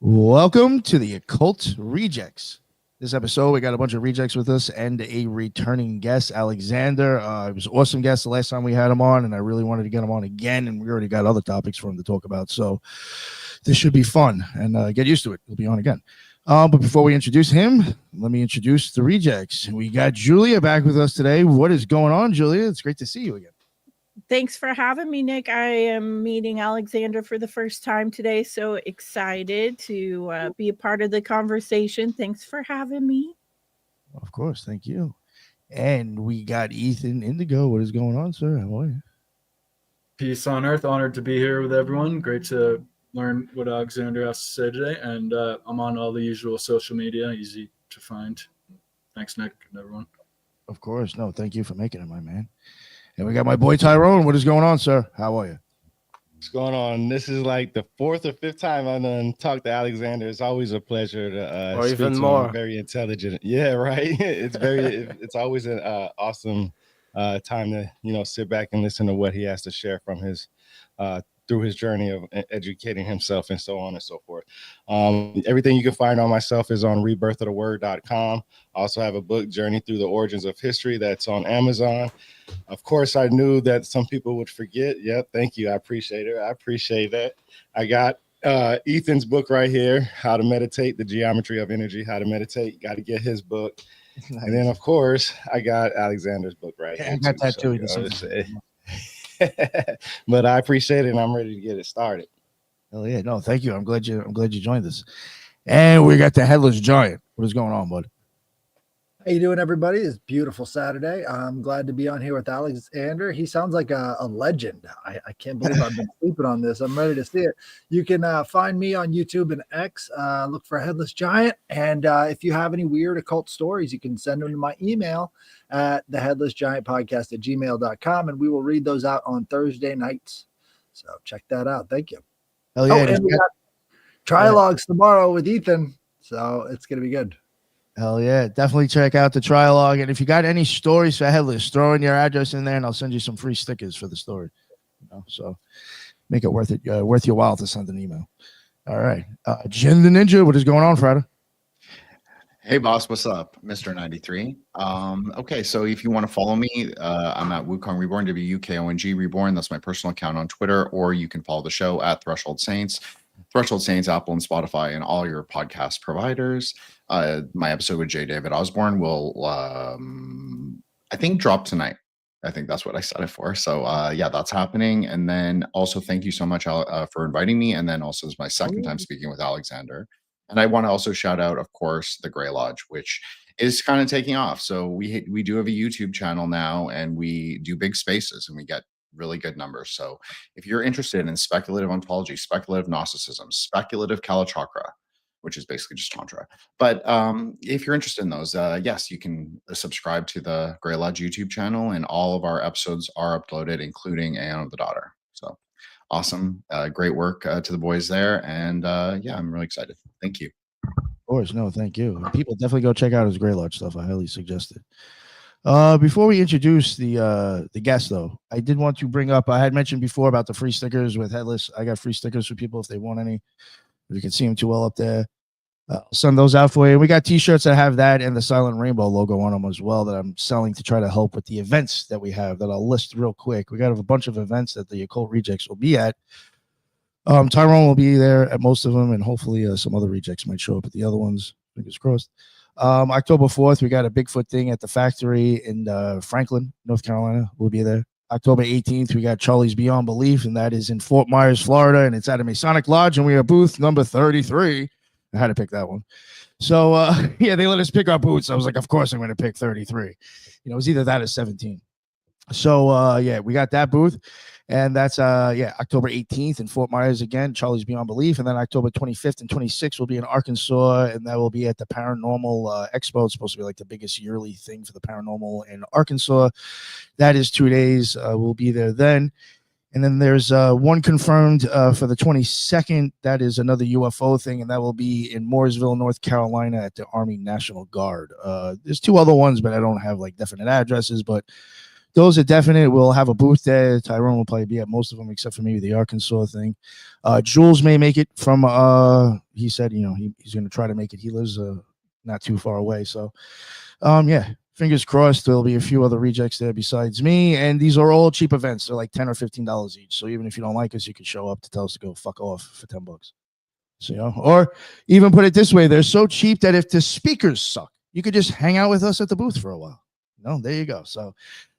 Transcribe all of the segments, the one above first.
Welcome to the Occult Rejects. This episode, we got a bunch of rejects with us and a returning guest, Alexander. It was an awesome guest the last time we had him on, and I really wanted to get him on again, and we already got other topics for him to talk about, so this should be fun, and get used to it. He'll be on again. But before we introduce him, let me introduce the rejects. We got Julia back with us today. What is going on, Julia? It's great to see you again. Thanks for having me, Nick. I am meeting Alexander for the first time today, so excited to be a part of the conversation. Thanks for having me. Of course, thank you. And we got Ethan Indigo. What is going on, sir? How are you? Peace on earth. Honored to be here with everyone. Great to learn what Alexander has to say today. And I'm on all the usual social media, easy to find. Thanks, Nick, and everyone. Of course. No, thank you for making it, my man. And we got my boy Tyrone. What is going on, sir? How are you? What's going on? This is like the fourth or fifth time I've done talked to Alexander. It's always a pleasure to or even more. Very intelligent. Yeah, right. It's always an awesome time to sit back and listen to what he has to share from his through his journey of educating himself and so on and so forth. Everything you can find on myself is on rebirthoftheword.com. I also have a book, Journey Through the Origins of History, that's on Amazon. Of course, I knew that some people would forget. Yep, thank you. I appreciate it. I appreciate that. I got Ethan's book right here, How to Meditate, The Geometry of Energy, How to Meditate. Got to get his book. Nice. And then, of course, I got Alexander's book right here. I got that too. But I appreciate it, and I'm ready to get it started. Hell yeah. No, thank you. I'm glad you joined us. And we got the Headless Giant. What is going on, bud? How you doing, everybody? It's beautiful Saturday. I'm glad to be on here with Alexander. He sounds like a legend. I can't believe I've been sleeping on this. I'm ready to see it. You can find me on YouTube and X. Look for Headless Giant. And if you have any weird occult stories, you can send them to my email at theheadlessgiantpodcast@gmail.com, and we will read those out on Thursday nights. So check that out. Thank you. Hell yeah. And we got trilogues tomorrow with Ethan. So it's going to be good. Hell yeah. Definitely check out the trilogue. And if you got any stories for Headless, throw in your address in there and I'll send you some free stickers for the story. So make it worth your while to send an email. All right. Jin the Ninja, what is going on, Friday? Hey boss, what's up? Mr. 93. Okay, so if you want to follow me, I'm at Wukong Reborn, WUKONG Reborn. That's my personal account on Twitter, or you can follow the show at Threshold Saints, Apple and Spotify, and all your podcast providers. My episode with J. David Osborne will, I think, drop tonight. I think that's what I set it for. So yeah, that's happening. And then also thank you so much for inviting me. And then also it's my second time speaking with Alexander. And I want to also shout out, of course, the Grey Lodge, which is kind of taking off. So we do have a YouTube channel now, and we do big spaces, and we get really good numbers. So if you're interested in speculative ontology, speculative Gnosticism, speculative Kalachakra, which is basically just Tantra. But if you're interested in those, yes, you can subscribe to the Grey Lodge YouTube channel, and all of our episodes are uploaded, including Aeon of the Daughter. So awesome. Great work to the boys there. And yeah, I'm really excited. Thank you. Of course. No, thank you. People definitely go check out his Grey Lodge stuff. I highly suggest it. Before we introduce the guest, though, I did want to bring up, I had mentioned before about the free stickers with Headless. I got free stickers for people if they want any. If you can see them too well up there, I'll send those out for you. We got t-shirts that have that and the Silent Rainbow logo on them as well that I'm selling to try to help with the events that we have that I'll list real quick. We got a bunch of events that the Occult Rejects will be at. Tyrone will be there at most of them, and hopefully some other rejects might show up at the other ones. Fingers crossed. October 4th, we got a Bigfoot thing at the factory in Franklin, North Carolina. We'll be there. October 18th, we got Charlie's Beyond Belief, and that is in Fort Myers, Florida, and it's at a Masonic Lodge, and we are booth number 33. I had to pick that one. So, yeah, they let us pick our booths. I was like, of course I'm going to pick 33. It was either that or 17. So, yeah, we got that booth, and that's, yeah, October 18th in Fort Myers again, Charlie's Beyond Belief, and then October 25th and 26th will be in Arkansas, and that will be at the Paranormal Expo. It's supposed to be like the biggest yearly thing for the paranormal in Arkansas. That is 2 days. We'll be there then. And then there's one confirmed for the 22nd. That is another UFO thing, and that will be in Mooresville, North Carolina at the Army National Guard. There's two other ones, but I don't have like definite addresses, but those are definite. We'll have a booth there. Tyrone will probably be at most of them except for maybe the Arkansas thing. Jules may make it from he said, he's going to try to make it. He lives not too far away. So, yeah, fingers crossed. There'll be a few other rejects there besides me. And these are all cheap events. They're like $10 or $15 each. So even if you don't like us, you can show up to tell us to go fuck off for $10. So, or even put it this way, they're so cheap that if the speakers suck, you could just hang out with us at the booth for a while. There you go. So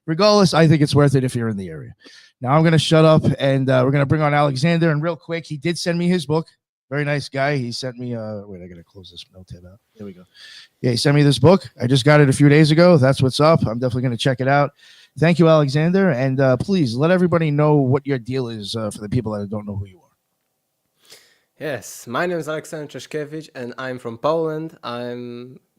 regardless, I think it's worth it if you're in the area. Now I'm going to shut up, and we're going to bring on Alexander. And real quick, he did send me his book. Very nice guy. He sent me, wait, I got to close this note tab out. There we go. Yeah, he sent me this book. I just got it a few days ago. That's what's up. I'm definitely going to check it out. Thank you, Alexander. And please let everybody know what your deal is for the people that don't know who you are. Yes, my name is Alexander Czeszkiewicz, and I'm from Poland.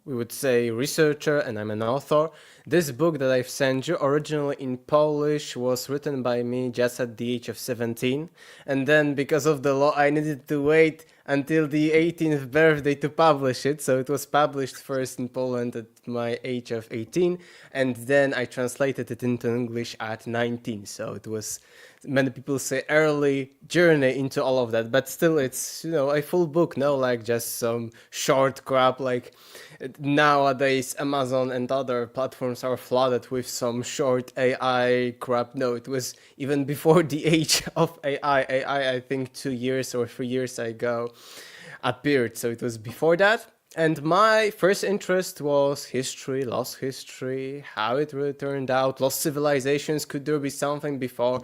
We would say, researcher, and I'm an author. This book that I've sent you, originally in Polish, was written by me just at the age of 17. And then, because of the law, I needed to wait until the 18th birthday to publish it. So it was published first in Poland at my age of 18. And then I translated it into English at 19. So it was, many people say, early journey into all of that. But still, it's, a full book, no like just some short crap. Like nowadays, Amazon and other platforms are flooded with some short AI crap. No, it was even before the age of AI. AI, I think 2 years or 3 years ago appeared. So it was before that. And my first interest was history, lost history, how it really turned out, lost civilizations. Could there be something before,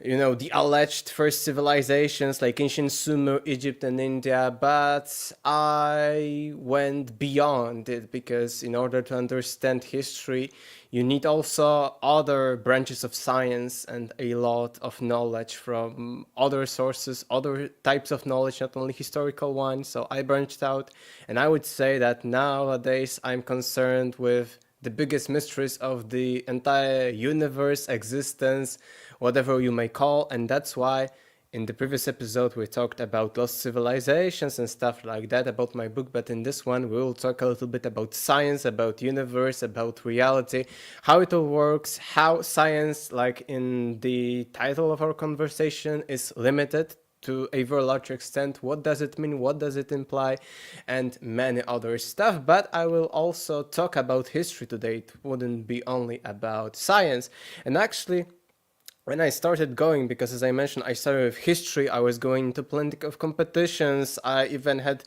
the alleged first civilizations like ancient Sumer, Egypt, and India? But I went beyond it because in order to understand history, you need also other branches of science and a lot of knowledge from other sources, other types of knowledge, not only historical ones. So I branched out, and I would say that nowadays I'm concerned with the biggest mysteries of the entire universe, existence, whatever you may call. And that's why in the previous episode we talked about lost civilizations and stuff like that about my book, but in this one we will talk a little bit about science, about universe, about reality, how it all works, how science, like in the title of our conversation, is limited to a very large extent. What does it mean? What does it imply? And many other stuff. But I will also talk about history today. It wouldn't be only about science. And actually, when I started going, because as I mentioned, I started with history, I was going to plenty of competitions. I even had,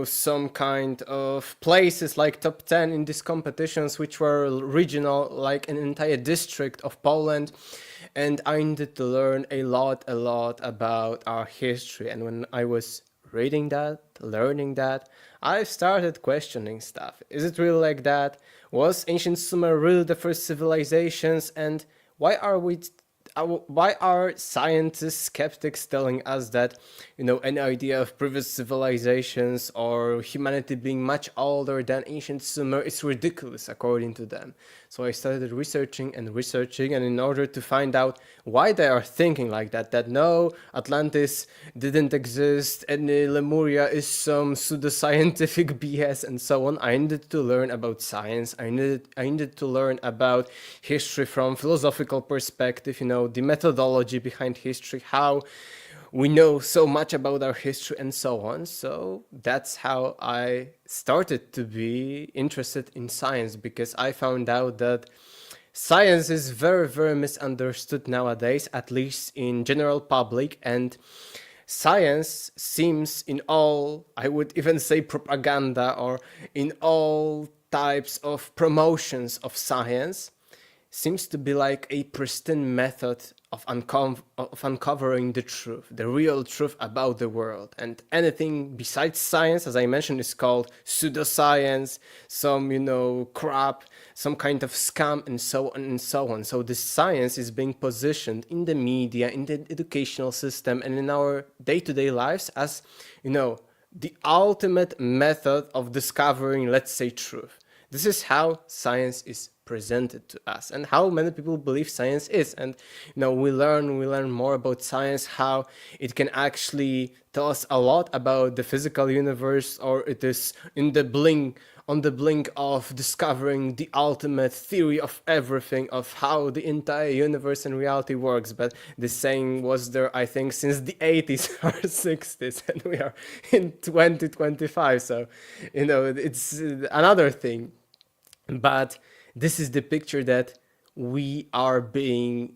some kind of places like top 10 in these competitions, which were regional, like an entire district of Poland. And I needed to learn a lot about our history. And when I was reading that, learning that, I started questioning stuff. Is it really like that? Was ancient Sumer really the first civilizations? And why are scientists, skeptics telling us that, any idea of previous civilizations or humanity being much older than ancient Sumer is ridiculous according to them? So I started researching, and in order to find out why they are thinking like that, that no, Atlantis didn't exist, and Lemuria is some pseudoscientific BS and so on, I needed to learn about science. I needed to learn about history from philosophical perspective, the methodology behind history, how we know so much about our history and so on. So that's how I started to be interested in science, because I found out that science is very, very misunderstood nowadays, at least in general public. And science seems in all, I would even say propaganda, or in all types of promotions of science, seems to be like a pristine method of uncovering the truth, the real truth about the world. And anything besides science, as I mentioned, is called pseudoscience, some, crap, some kind of scam, and so on and so on. So this science is being positioned in the media, in the educational system, and in our day-to-day lives as, the ultimate method of discovering, let's say, truth. This is how science is presented to us, and how many people believe science is. And we learn more about science, how it can actually tell us a lot about the physical universe, or it is on the blink of discovering the ultimate theory of everything, of how the entire universe and reality works. But this saying was there, I think, since the 80s or 60s, and we are in 2025. So, it's another thing. But this is the picture that we are being,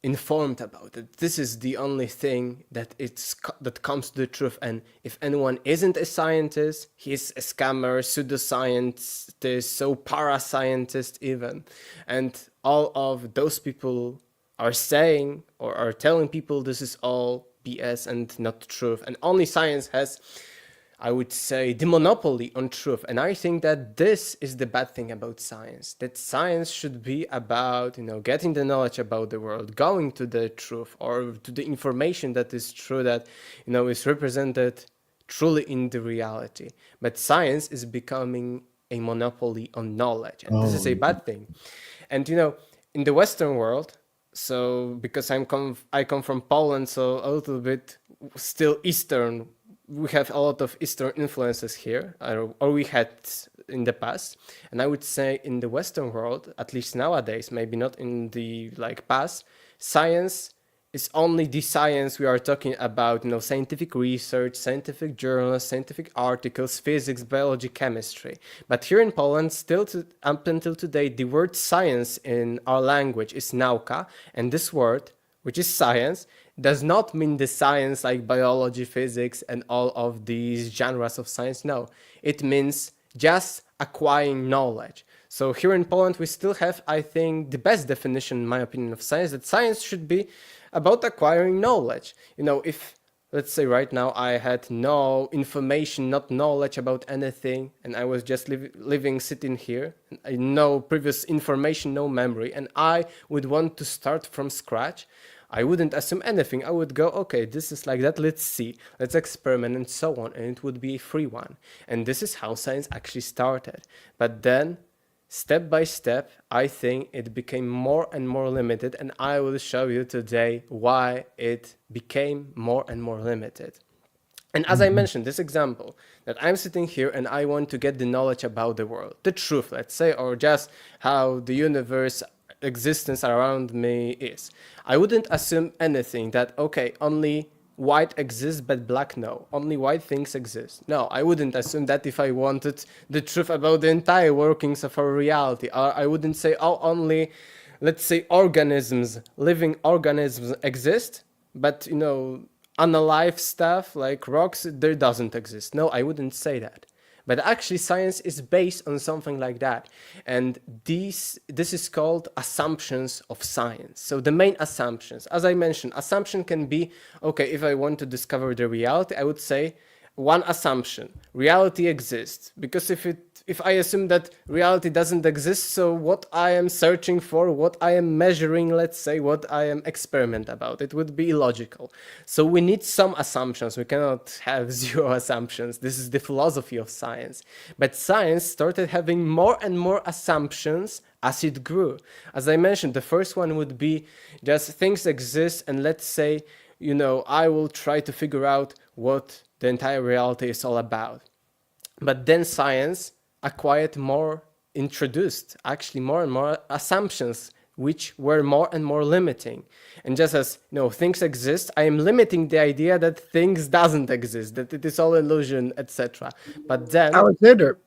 informed about it. This is the only thing that comes to the truth. And if anyone isn't a scientist, he's a scammer, pseudoscientist, so parascientist even. And all of those people are saying or are telling people this is all BS and not truth. And only science has, I would say, the monopoly on truth. And I think that this is the bad thing about science, that science should be about, getting the knowledge about the world, going to the truth, or to the information that is true, that, is represented truly in the reality. But science is becoming a monopoly on knowledge. And this is a bad thing. And, in the Western world, so because I come from Poland, so a little bit still Eastern, we have a lot of Eastern influences here, or we had in the past. And I would say in the Western world, at least nowadays, maybe not in the past, science is only the science we are talking about, scientific research, scientific journals, scientific articles, physics, biology, chemistry. But here in Poland, still up until today, the word science in our language is nauka, and this word, which is science, does not mean the science like biology, physics, and all of these genres of science. No, it means just acquiring knowledge. So here in Poland, we still have, I think, the best definition, in my opinion, of science, that science should be about acquiring knowledge. If, let's say right now, I had no information, not knowledge about anything, and I was just sitting here, and no previous information, no memory, and I would want to start from scratch, I wouldn't assume anything. I would go, okay, this is like that, let's see, let's experiment, and so on, and it would be a free one. And this is how science actually started. But then, step by step, I think it became more and more limited, and I will show you today why it became more and more limited. And as I mentioned, this example, that I'm sitting here and I want to get the knowledge about the world, the truth, let's say, or just how the universe existence around me is. I wouldn't assume anything that, okay, only white exists but black no, only white things exist. No, I wouldn't assume that if I wanted the truth about the entire workings of our reality. Or I wouldn't say, oh, only, let's say, living organisms exist, but unalive stuff like rocks, there doesn't exist. No, I wouldn't say that. But actually, science is based on something like that. And this is called assumptions of science. So the main assumptions, as I mentioned, assumption can be, okay, if I want to discover the reality, I would say one assumption, reality exists. Because if I assume that reality doesn't exist, so what I am searching for, what I am measuring, let's say, what I am experimenting about, it would be illogical. So we need some assumptions. We cannot have zero assumptions. This is the philosophy of science. But science started having more and more assumptions as it grew. As I mentioned, the first one would be just things exist, and let's say, I will try to figure out what the entire reality is all about. But then science introduced more and more assumptions, which were more and more limiting. And just as things exist, I am limiting the idea that things doesn't exist, that it is all illusion, etc. But then, Alexander,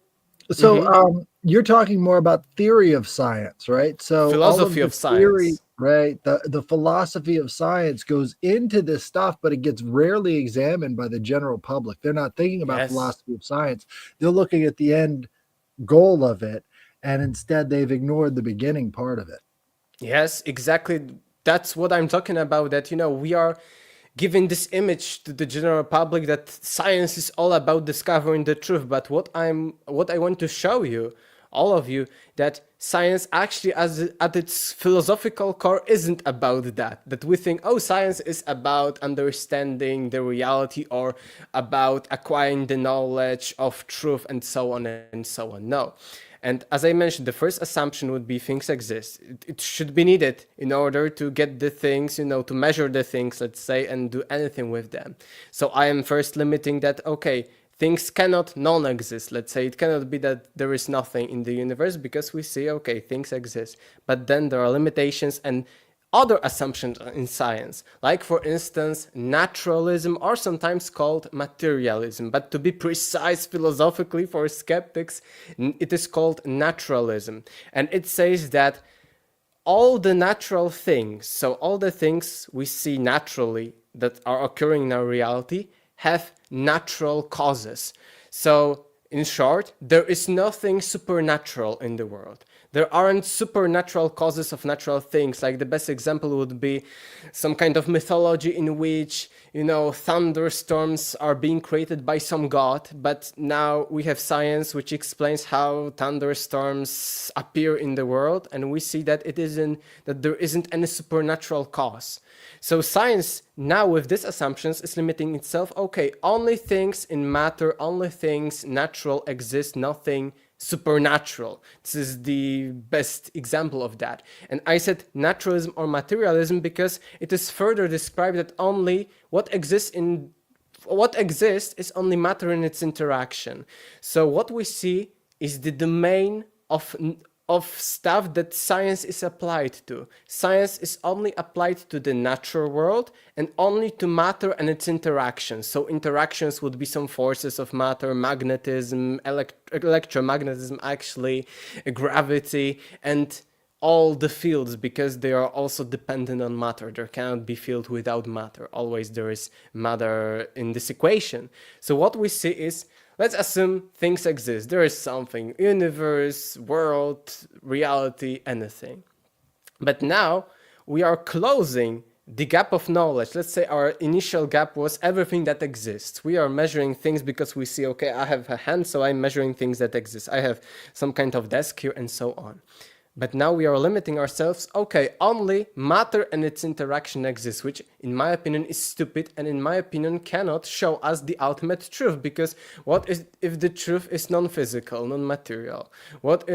so you're talking more about theory of science, right? So philosophy of science, right? The philosophy of science goes into this stuff, but it gets rarely examined by the general public. They're not thinking about philosophy of science. They're looking at the end goal of it, and instead they've ignored the beginning part of it. Yes, exactly. That's what I'm talking about, that we are giving this image to the general public that science is all about discovering the truth. But what I want to show you, all of you, that science actually at its philosophical core isn't about that we think, oh, science is about understanding the reality or about acquiring the knowledge of truth and so on and so on. No. And as I mentioned, the first assumption would be things exist. It should be needed in order to get the things, to measure the things, let's say, and do anything with them. So I am first limiting that, okay, things cannot non-exist. Let's say it cannot be that there is nothing in the universe, because we see, okay, things exist. But then there are limitations and other assumptions in science, like for instance, naturalism, or sometimes called materialism. But to be precise philosophically for skeptics, it is called naturalism. And it says that all the natural things, so all the things we see naturally that are occurring in our reality, have natural causes. So in short, there is nothing supernatural in the world. There aren't supernatural causes of natural things. Like the best example would be some kind of mythology in which, thunderstorms are being created by some god. But now we have science which explains how thunderstorms appear in the world, and we see that there isn't any supernatural cause. So science now with these assumptions is limiting itself. Okay, only things in matter, only things natural exist, nothing supernatural. This is the best example of that. And I said naturalism or materialism because it is further described that only what exists is only matter in its interaction. So what we see is the domain of stuff that science is applied to. Science is only applied to the natural world and only to matter and its interactions. So interactions would be some forces of matter, magnetism, electromagnetism, actually, gravity, and all the fields, because they are also dependent on matter. There cannot be field without matter. Always there is matter in this equation. So what we see is, let's assume things exist. There is something, universe, world, reality, anything. But now we are closing the gap of knowledge. Let's say our initial gap was everything that exists. We are measuring things because we see, okay, I have a hand, so I'm measuring things that exist. I have some kind of desk here and so on. But now we are limiting ourselves, okay, only matter and its interaction exists, which in my opinion is stupid and in my opinion cannot show us the ultimate truth, because what if the truth is non-physical, non-material? What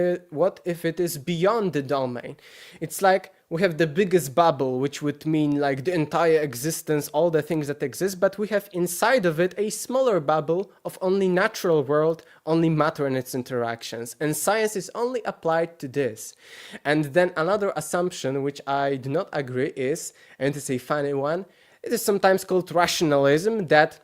if it is beyond the domain? It's like we have the biggest bubble, which would mean like the entire existence, all the things that exist, but we have inside of it a smaller bubble of only natural world, only matter and its interactions. And science is only applied to this. And then another assumption, which I do not agree is, and it's a funny one, it is sometimes called rationalism, that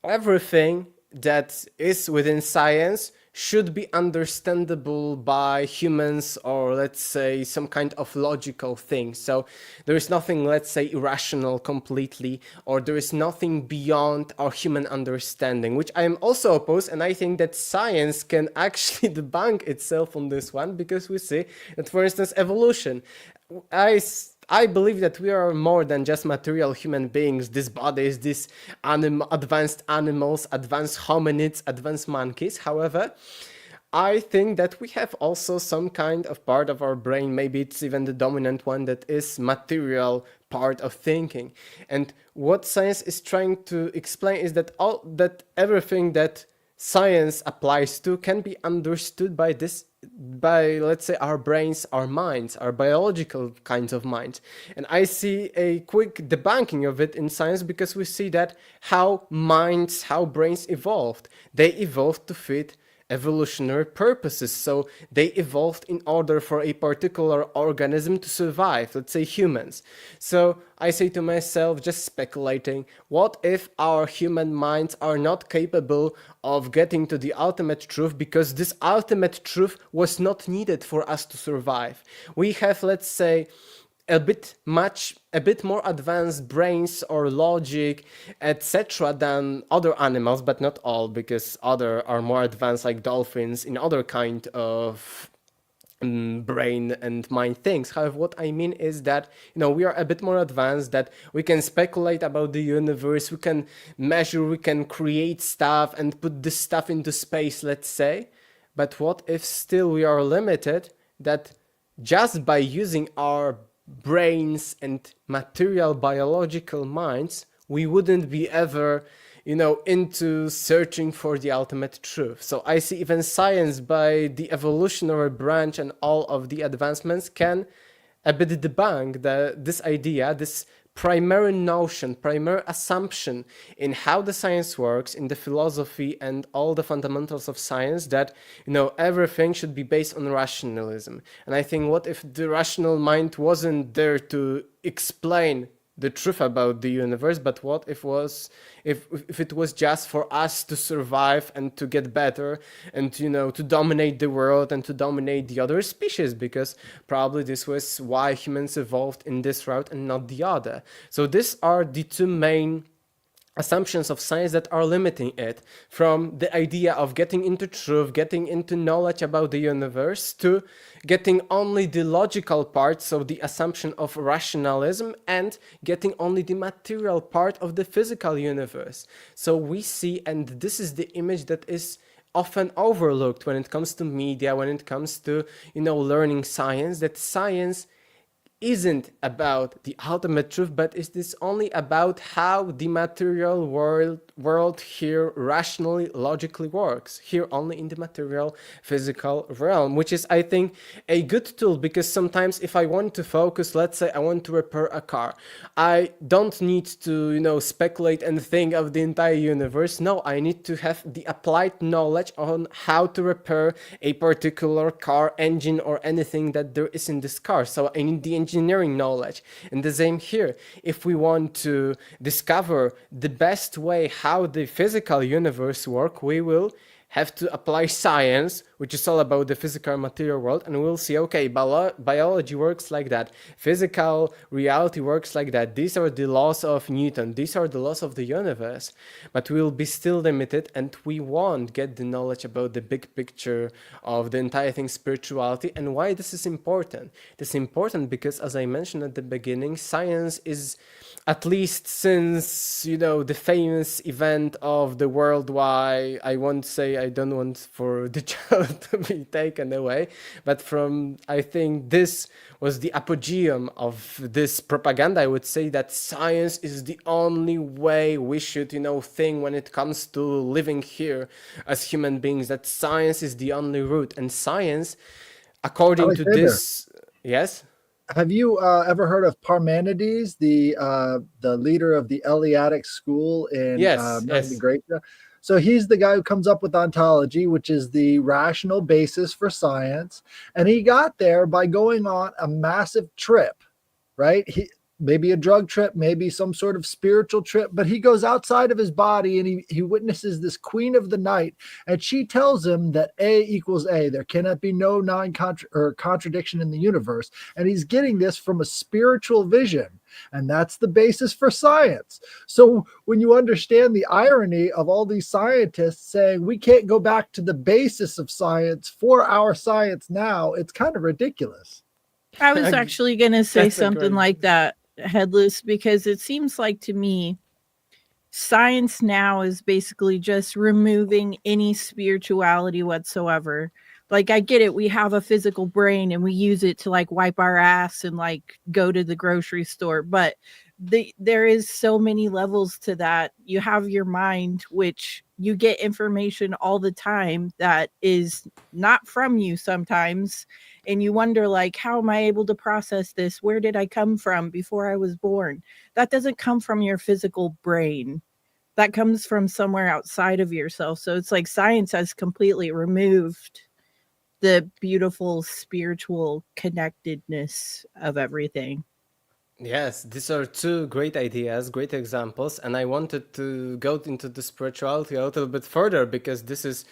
everything that is within science should be understandable by humans, or let's say some kind of logical thing. So there is nothing, let's say, irrational completely, or there is nothing beyond our human understanding, which I am also opposed, and I think that science can actually debunk itself on this one, because we see that, for instance, evolution. I believe that we are more than just material human beings, these bodies, these advanced animals, advanced hominids, advanced monkeys. However, I think that we have also some kind of part of our brain, maybe it's even the dominant one, that is material part of thinking. And what science is trying to explain is that everything that science applies to can be understood by let's say our brains, our minds, our biological kinds of minds. And I see a quick debunking of it in science, because we see that how brains evolved. They evolved to fit evolutionary purposes. So they evolved in order for a particular organism to survive, let's say humans. So I say to myself, just speculating, what if our human minds are not capable of getting to the ultimate truth, because this ultimate truth was not needed for us to survive? We have, let's say, a bit more advanced brains or logic, etc., than other animals, but not all, because other are more advanced, like dolphins, in other kind of brain and mind things. However, what I mean is that, we are a bit more advanced, that we can speculate about the universe, we can measure, we can create stuff and put this stuff into space, let's say. But what if still we are limited, that just by using our brains and material biological minds, we wouldn't be ever, into searching for the ultimate truth. So I see even science, by the evolutionary branch and all of the advancements, can a bit debunk this idea, this primary notion, primary assumption in how the science works, in the philosophy and all the fundamentals of science, that everything should be based on rationalism. And I think, what if the rational mind wasn't there to explain the truth about the universe, but what if it was just for us to survive and to get better and to dominate the world and to dominate the other species, because probably this was why humans evolved in this route and not the other. So these are the two main assumptions of science that are limiting it, from the idea of getting into truth, getting into knowledge about the universe, to getting only the logical part, so the assumption of rationalism, and getting only the material part of the physical universe. So we see, and this is the image that is often overlooked when it comes to media, when it comes to learning science, that science isn't about the ultimate truth, but it is only about how the material world here rationally, logically works, here only in the material, physical realm, which is, I think, a good tool, because sometimes if I want to focus, let's say I want to repair a car, I don't need to, speculate and think of the entire universe. No, I need to have the applied knowledge on how to repair a particular car engine or anything that there is in this car. So I need the engineering knowledge. And the same here. If we want to discover the best way how the physical universe works, we will have to apply science, which is all about the physical material world, and we'll see, okay, biology works like that, physical reality works like that, these are the laws of Newton, these are the laws of the universe, but we'll be still limited, and we won't get the knowledge about the big picture of the entire thing, spirituality. And why this is important? This is important because, as I mentioned at the beginning, science is, at least since, the famous event of the worldwide, I don't want for the child to be taken away, but I think this was the apogeum of this propaganda. I would say that science is the only way we should, think when it comes to living here as human beings, that science is the only route. And science, according to this, yes? Have you ever heard of Parmenides, the leader of the Eleatic school in Yes. Graecia? So he's the guy who comes up with ontology, which is the rational basis for science. And he got there by going on a massive trip, right? Maybe a drug trip, maybe some sort of spiritual trip, but he goes outside of his body and he witnesses this queen of the night, and she tells him that A equals A. There cannot be no contradiction in the universe. And he's getting this from a spiritual vision. And that's the basis for science. So when you understand the irony of all these scientists saying we can't go back to the basis of science for our science now, it's kind of ridiculous. I was actually going to say something like that, Headless, because it seems like to me, science now is basically just removing any spirituality whatsoever. Like, I get it. We have a physical brain and we use it to like wipe our ass and like go to the grocery store. But there is so many levels to that. You have your mind, which you get information all the time that is not from you sometimes. And you wonder, like, how am I able to process this? Where did I come from before I was born? That doesn't come from your physical brain. That comes from somewhere outside of yourself. So it's like science has completely removed the beautiful spiritual connectedness of everything. Yes, these are two great ideas, great examples, and I wanted to go into the spirituality a little bit further, because this is,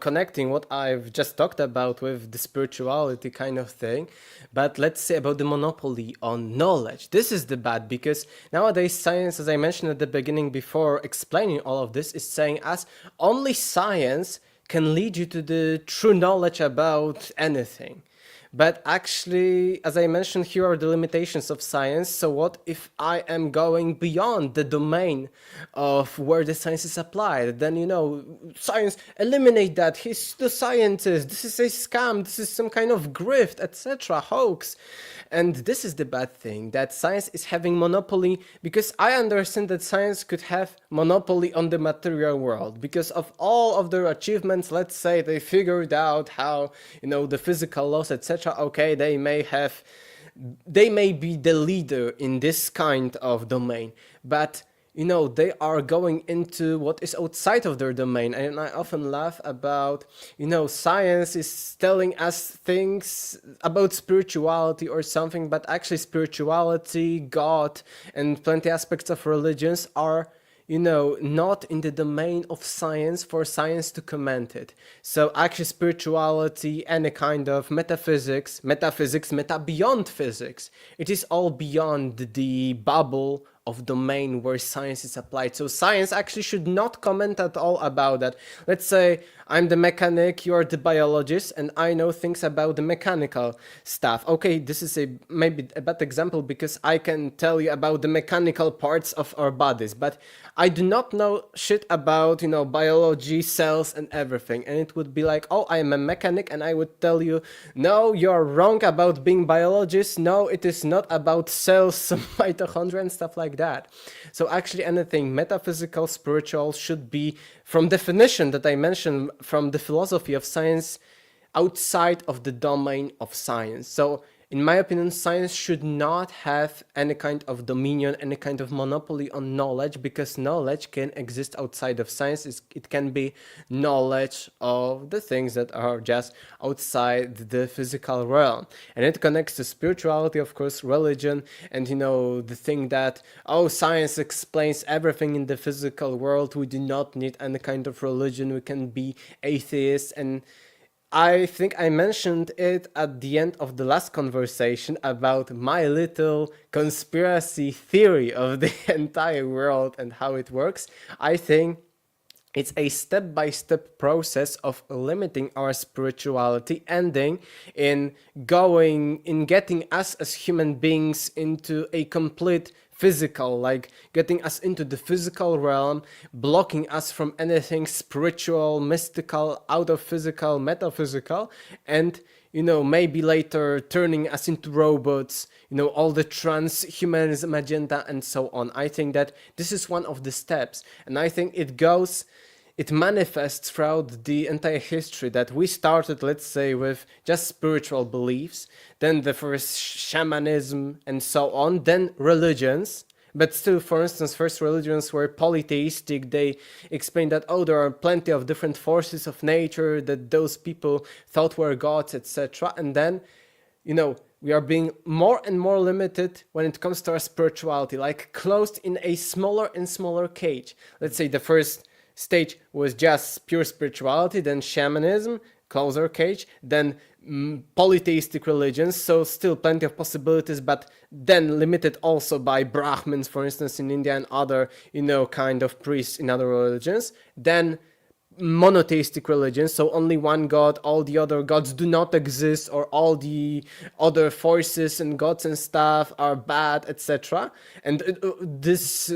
connecting what I've just talked about with the spirituality kind of thing. But let's say about the monopoly on knowledge. This is the bad, because nowadays science, as I mentioned at the beginning before explaining all of this, is saying us only science can lead you to the true knowledge about anything. But actually, as I mentioned, here are the limitations of science. So what if I am going beyond the domain of where the science is applied? Then, science, eliminate that. He's the scientist. This is a scam. This is some kind of grift, etc., hoax. And this is the bad thing, that science is having monopoly, because I understand that science could have monopoly on the material world because of all of their achievements. Let's say they figured out how, the physical laws, etc. Okay, they may be the leader in this kind of domain, but they are going into what is outside of their domain. And I often laugh about, science is telling us things about spirituality or something, but actually spirituality, God, and plenty aspects of religions are, not in the domain of science for science to comment it. So actually spirituality, any kind of metaphysics, beyond physics, it is all beyond the bubble of domain where science is applied. So science actually should not comment at all about that. Let's say I'm the mechanic, you're the biologist, and I know things about the mechanical stuff. Okay, this is maybe a bad example because I can tell you about the mechanical parts of our bodies, but I do not know shit about, biology, cells, and everything. And it would be like, oh, I am a mechanic, and I would tell you, no, you're wrong about being biologist. No, it is not about cells, mitochondria, and stuff like that. So actually anything metaphysical, spiritual should be, from definition that I mentioned from the philosophy of science, outside of the domain of science. So in my opinion, science should not have any kind of dominion, any kind of monopoly on knowledge, because knowledge can exist outside of science. It can be knowledge of the things that are just outside the physical realm. And it connects to spirituality, of course, religion, and the thing that, science explains everything in the physical world. We do not need any kind of religion. We can be atheists. And I think I mentioned it at the end of the last conversation about my little conspiracy theory of the entire world and how it works. I think it's a step-by-step process of limiting our spirituality, ending in getting us as human beings into a complete physical, like getting us into the physical realm, blocking us from anything spiritual, mystical, out of physical, metaphysical, and maybe later turning us into robots, all the transhumanism agenda and so on. I think that this is one of the steps, and I think it manifests throughout the entire history, that we started, let's say, with just spiritual beliefs, then the first shamanism and so on, then religions. But still, for instance, first religions were polytheistic. They explained that, there are plenty of different forces of nature that those people thought were gods, etc. And then, we are being more and more limited when it comes to our spirituality, like closed in a smaller and smaller cage. Let's say the first stage was just pure spirituality, then shamanism, closer cage, then polytheistic religions, so still plenty of possibilities, but then limited also by Brahmins, for instance, in India, and other, kind of priests in other religions. Then monotheistic religions, so only one god, all the other gods do not exist, or all the other forces and gods and stuff are bad, etc. And this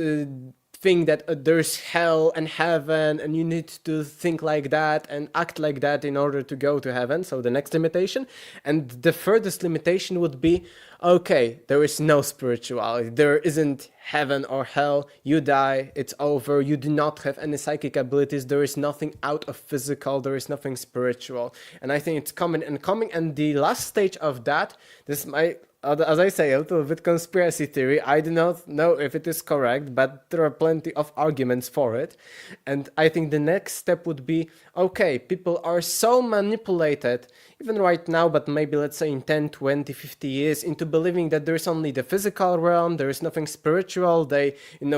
thing that there's hell and heaven, and you need to think like that and act like that in order to go to heaven. So the next limitation. And the furthest limitation would be, okay, there is no spirituality, there isn't heaven or hell, you die, it's over, you do not have any psychic abilities, there is nothing out of physical, there is nothing spiritual. And I think it's coming. And the last stage of that, this might, as I say, a little bit conspiracy theory. I do not know if it is correct, but there are plenty of arguments for it. And I think the next step would be, okay, people are so manipulated, even right now, but maybe let's say in 10, 20, 50 years, into believing that there is only the physical realm, there is nothing spiritual. They,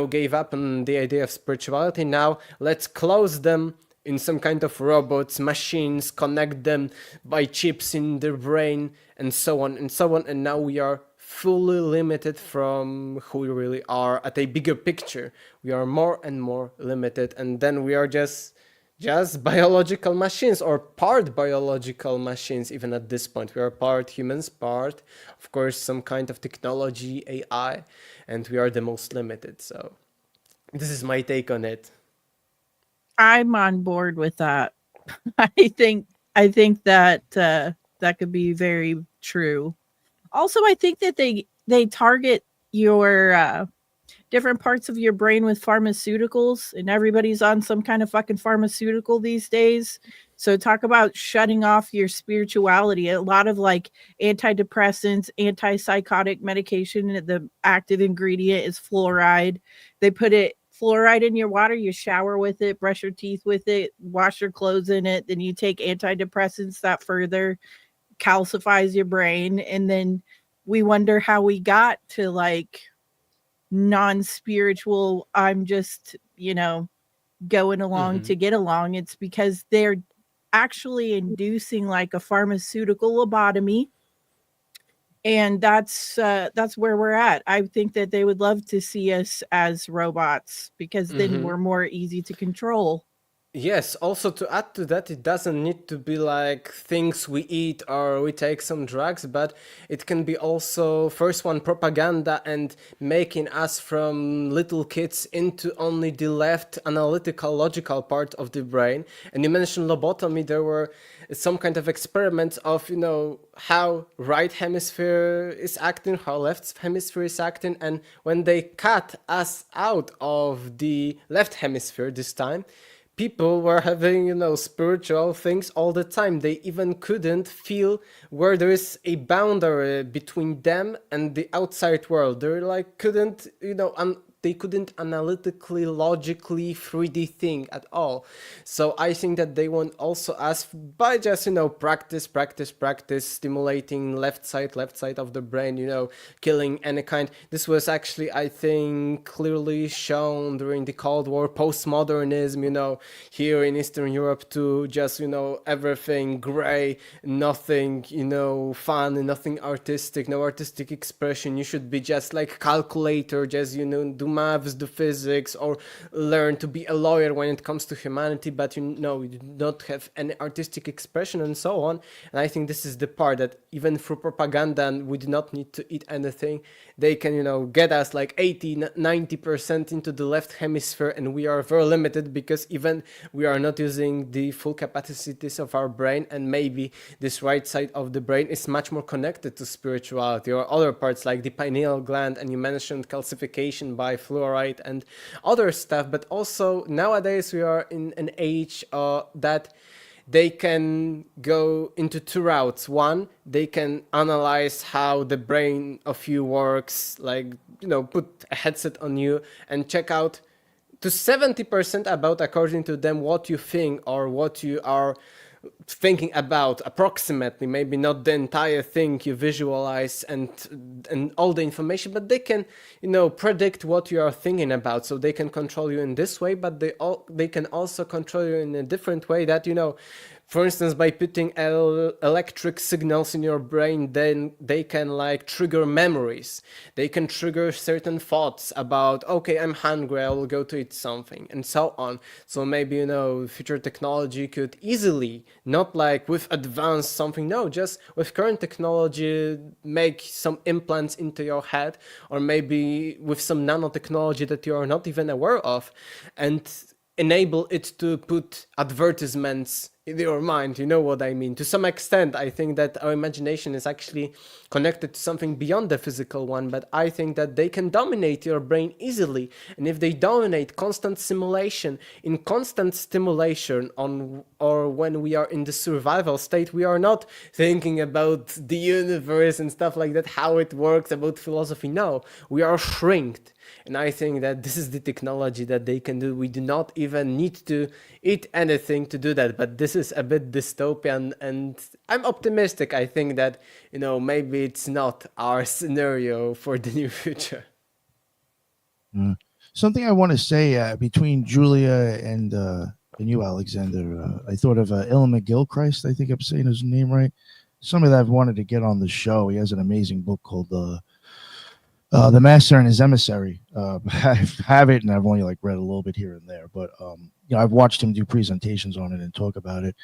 gave up on the idea of spirituality. Now let's close them in some kind of robots, machines, connect them by chips in their brain, and so on and so on. And now we are fully limited from who we really are at a bigger picture. We are more and more limited, and then we are just just biological machines or part biological machines. Even at this point, we are part humans, part, of course, some kind of technology, AI, and we are the most limited. So this is my take on it. I'm on board with that. I think that that could be very true. Also, I think that they target your different parts of your brain with pharmaceuticals, and everybody's on some kind of fucking pharmaceutical these days. So talk about shutting off your spirituality. A lot of like antidepressants, antipsychotic medication, the active ingredient is fluoride. They put fluoride in your water, you shower with it, brush your teeth with it, wash your clothes in it, then you take antidepressants that further calcifies your brain, and then we wonder how we got to like non-spiritual, I'm just, going along to get along. It's because they're actually inducing like a pharmaceutical lobotomy, and that's where we're at. I think that they would love to see us as robots, because then we're more easy to control. Yes, also to add to that, it doesn't need to be like things we eat or we take some drugs, but it can be also, first one, propaganda and making us from little kids into only the left analytical, logical part of the brain. And you mentioned lobotomy, there were some kind of experiments of, how right hemisphere is acting, how left hemisphere is acting. And when they cut us out of the left hemisphere this time, people were having, spiritual things all the time. They even couldn't feel where there is a boundary between them and the outside world. They like couldn't, they couldn't analytically, logically 3D think at all. So I think that they want also us by just, practice, stimulating left side of the brain, killing any kind. This was actually, I think, clearly shown during the Cold War, postmodernism, here in Eastern Europe to just, everything gray, nothing, fun, nothing artistic, no artistic expression. You should be just like calculator, just, do maths, do physics, or learn to be a lawyer when it comes to humanity, but you do not have any artistic expression and so on. And I think this is the part that even through propaganda, and we do not need to eat anything, they can, get us like 80-90% into the left hemisphere, and we are very limited because even we are not using the full capacities of our brain, and maybe this right side of the brain is much more connected to spirituality or other parts like the pineal gland, and you mentioned calcification by fluoride and other stuff. But also nowadays we are in an age that they can go into two routes. One, they can analyze how the brain of you works, like, put a headset on you and check out to 70% about, according to them, what you think or what you are thinking about approximately, maybe not the entire thing you visualize and all the information, but they can predict what you are thinking about, so they can control you in this way. But they can also control you in a different way, that for instance, by putting electric signals in your brain, then they can like trigger memories. They can trigger certain thoughts about, okay, I'm hungry, I will go to eat something, and so on. So maybe, future technology could easily, not like with advanced something, no, just with current technology, make some implants into your head, or maybe with some nanotechnology that you are not even aware of, and enable it to put advertisements in your mind. You know what I mean? To some extent, I think that our imagination is actually connected to something beyond the physical one, but I think that they can dominate your brain easily. And if they dominate constant simulation, in constant stimulation or when we are in the survival state, we are not thinking about the universe and stuff like that, how it works, about philosophy. No, we are shrinked. And I think that this is the technology that they can do. We do not even need to eat anything to do that. But this is a bit dystopian, and I'm optimistic. I think that, maybe it's not our scenario for the near future. Something I want to say between Julia and you, Alexander, I thought of Ellen McGilchrist. I think I'm saying his name right. Somebody that I've wanted to get on the show. He has an amazing book called The Master and His Emissary. I have it, and I've only like read a little bit here and there, but I've watched him do presentations on it and talk about it.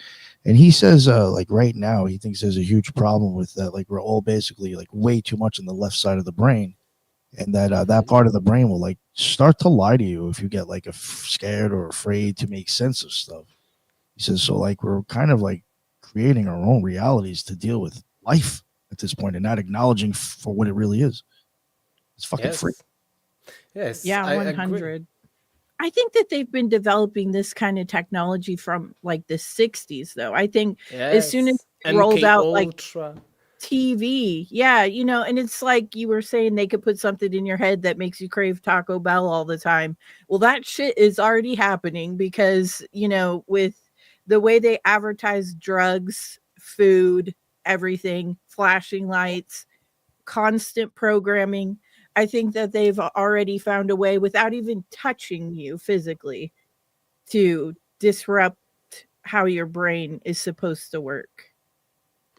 And he says, like right now, he thinks there's a huge problem with that. Like we're all basically like way too much on the left side of the brain, and that that part of the brain will like start to lie to you if you get like scared or afraid to make sense of stuff. He says, so like we're kind of like creating our own realities to deal with life at this point and not acknowledging for what it really is. It's fucking free. Yes. Yeah, I 100. agree. I think that they've been developing this kind of technology from like the 60s, though. I think as soon as it rolled out like TV, yeah, and it's like you were saying they could put something in your head that makes you crave Taco Bell all the time. Well, that shit is already happening because, with the way they advertise drugs, food, everything, flashing lights, constant programming, I think that they've already found a way without even touching you physically to disrupt how your brain is supposed to work.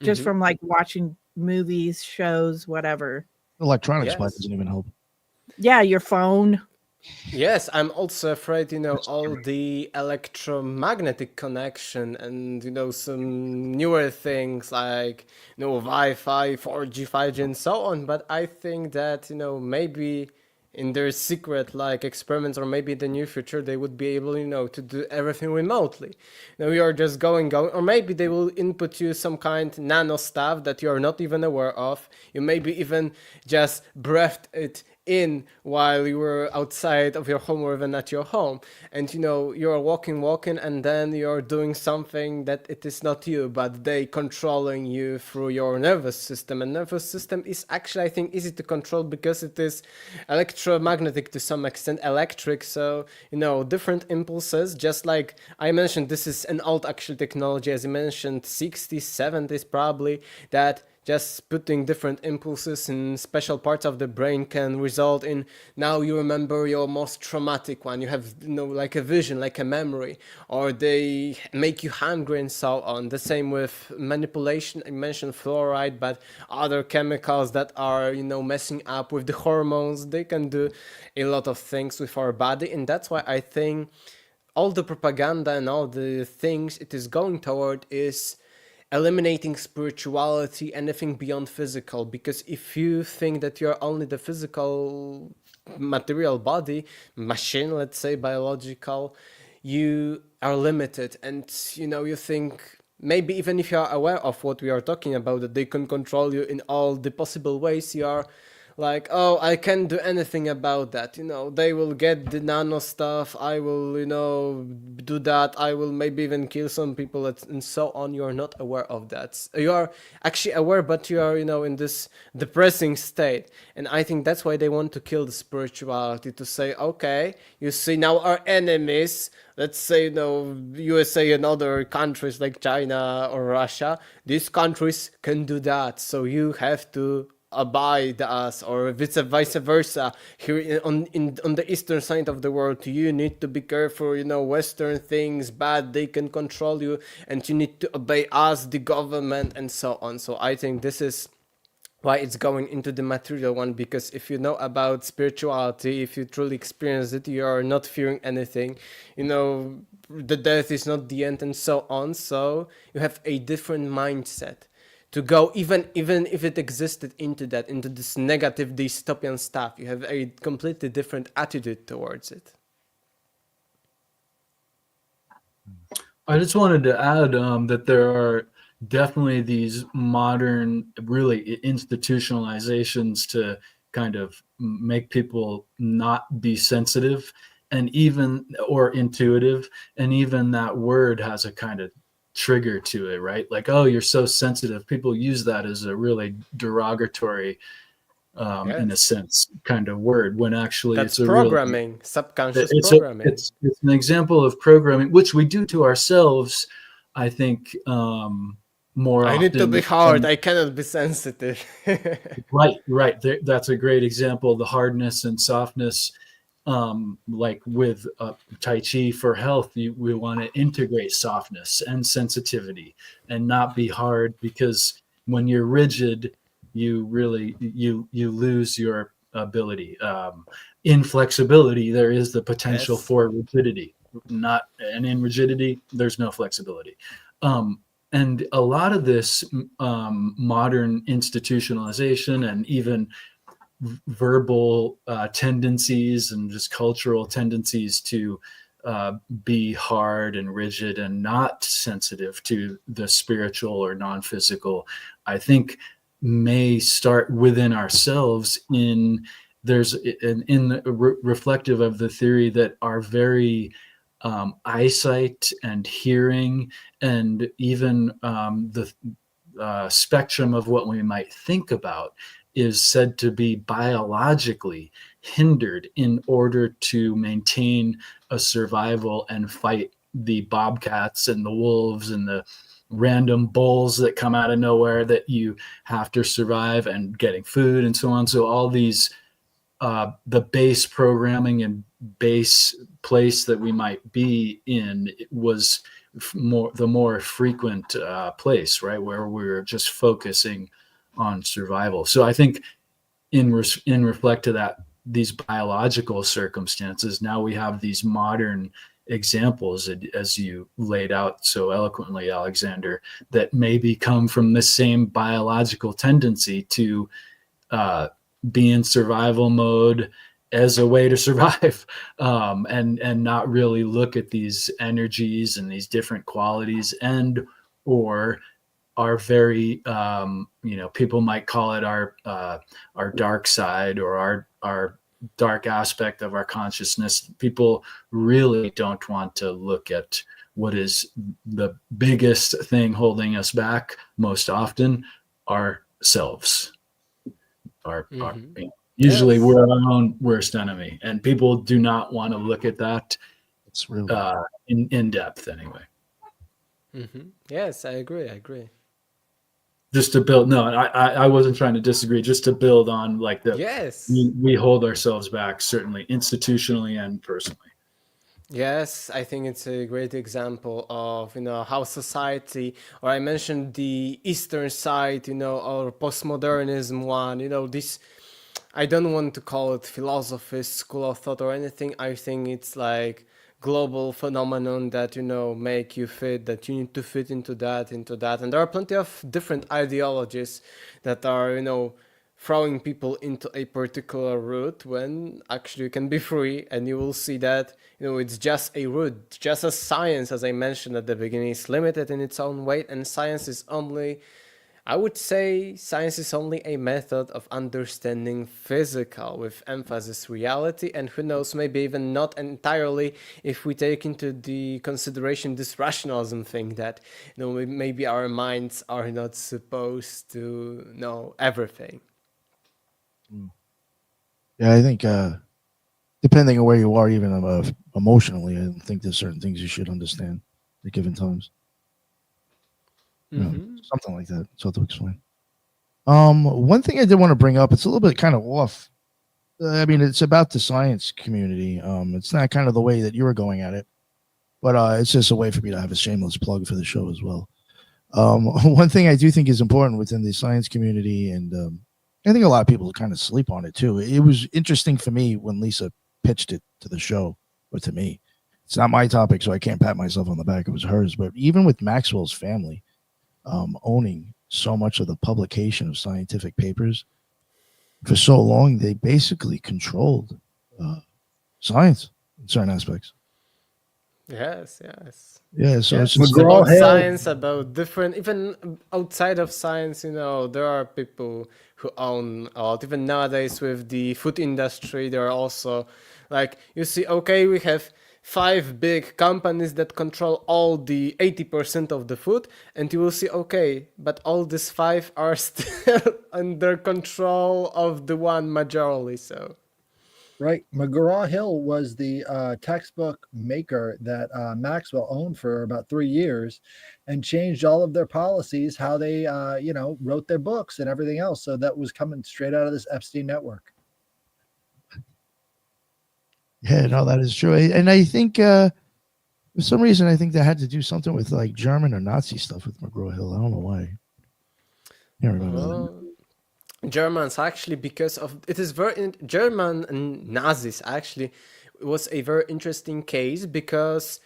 Just from like watching movies, shows, whatever. Electronics doesn't even help. Yeah, your phone. Yes, I'm also afraid, all the electromagnetic connection and, some newer things like, Wi-Fi, 4G, 5G, and so on. But I think that, maybe in their secret, like, experiments, or maybe in the near future, they would be able, to do everything remotely. We are just going, or maybe they will input you some kind nano stuff that you are not even aware of. You maybe even just breathed it in while you were outside of your home or even at your home, and you're walking, and then you're doing something that it is not you, but they controlling you through your nervous system. And nervous system is actually, I think, easy to control because it is electromagnetic to some extent, electric. So different impulses, just like I mentioned, this is an old actual technology, as you mentioned, 60s, 70s probably, that just putting different impulses in special parts of the brain can result in now you remember your most traumatic one. You have, like a vision, like a memory, or they make you hungry and so on. The same with manipulation. I mentioned fluoride, but other chemicals that are, messing up with the hormones. They can do a lot of things with our body. And that's why I think all the propaganda and all the things it is going toward is eliminating spirituality, anything beyond physical. Because if you think that you're only the physical material body, machine, let's say biological, you are limited. And you think maybe even if you are aware of what we are talking about, that they can control you in all the possible ways, you are like, oh, I can't do anything about that. They will get the nano stuff. I will, do that. I will maybe even kill some people and so on. You are not aware of that. You are actually aware, but you are, in this depressing state. And I think that's why they want to kill the spirituality, to say, okay, you see now our enemies, let's say, USA and other countries like China or Russia, these countries can do that. So you have to abide us, or if it's vice versa here on the eastern side of the world, you need to be careful. Western things bad, they can control you, and you need to obey us, the government, and so on. So I think this is why it's going into the material one, because if you know about spirituality, if you truly experience it, you are not fearing anything. The death is not the end, and so on. So you have a different mindset to go, even if it existed, into this negative dystopian stuff. You have a completely different attitude towards it. I just wanted to add that there are definitely these modern, really institutionalizations to kind of make people not be sensitive or intuitive, and even that word has a kind of trigger to it, right? Like, oh, you're so sensitive. People use that as a really derogatory, in a sense, kind of word, when actually that's it's programming, really, subconscious programming. It's an example of programming, which we do to ourselves, I think, more often. I need to be hard. I cannot be sensitive. Right. That's a great example. The hardness and softness. Like with Tai Chi for health, we want to integrate softness and sensitivity and not be hard, because when you're rigid, you really you lose your ability. In flexibility, there is the potential Yes. for rigidity. And in rigidity, there's no flexibility. And a lot of this modern institutionalization and even verbal tendencies and just cultural tendencies to be hard and rigid and not sensitive to the spiritual or non-physical, I think may start within ourselves reflective of the theory that our very eyesight and hearing and even the spectrum of what we might think about is said to be biologically hindered in order to maintain a survival and fight the bobcats and the wolves and the random bulls that come out of nowhere that you have to survive, and getting food and so on. So all these the base programming and base place that we might be in was the more frequent place, right, where we're just focusing on survival. So I think in reflect to that, these biological circumstances, now we have these modern examples, as you laid out so eloquently, Alexander, that maybe come from the same biological tendency to be in survival mode as a way to survive, and not really look at these energies and these different qualities, and or are very people might call it our dark side, or our dark aspect of our consciousness. People really don't want to look at what is the biggest thing holding us back most often, ourselves. Usually Yes. we're our own worst enemy, and people do not want to look at that It's really in depth anyway. Yes, I agree. Just to build, no, I wasn't trying to disagree, just to build on like Yes. we hold ourselves back, certainly institutionally and personally. Yes, I think it's a great example of, how society, or I mentioned the Eastern side, or postmodernism one, this, I don't want to call it philosophy, school of thought or anything. I think it's like global phenomenon that, make you fit, that you need to fit into that. And there are plenty of different ideologies that are, throwing people into a particular route when actually you can be free, and you will see that, it's just a route. Just as science, as I mentioned at the beginning, is limited in its own way, and science is only, I would say, science is only a method of understanding physical, with emphasis reality, and who knows, maybe even not entirely, if we take into the consideration this rationalism thing that, maybe our minds are not supposed to know everything. Yeah, I think depending on where you are, even emotionally, I think there's certain things you should understand at given times. Something like that. It's hard to explain. One thing I did want to bring up, it's a little bit kind of off. I mean, it's about the science community. It's not kind of the way that you were going at it, but it's just a way for me to have a shameless plug for the show as well. One thing I do think is important within the science community, and I think a lot of people kind of sleep on it too. It was interesting for me when Lisa pitched it to the show, or to me. It's not my topic, so I can't pat myself on the back. It was hers. But even with Maxwell's family owning so much of the publication of scientific papers for so long, they basically controlled science in certain aspects. Yes. Yeah, so Yes, it's just McGraw about Hill. science, about different, even outside of science, there are people who own a lot. Even nowadays with the food industry, there are also, like, you see, okay, we have 5 big companies that control all the 80% of the food, and you will see, okay, but all these 5 are still under control of the one majorly, so. Right. McGraw Hill was the textbook maker that Maxwell owned for about 3 years, and changed all of their policies, how they, wrote their books and everything else. So that was coming straight out of this Epstein network. Yeah, no, that is true. And I think for some reason, I think they had to do something with like German or Nazi stuff with McGraw Hill. I don't know why. Can't remember that. Germans actually, because of it is very German and Nazis actually was a very interesting case because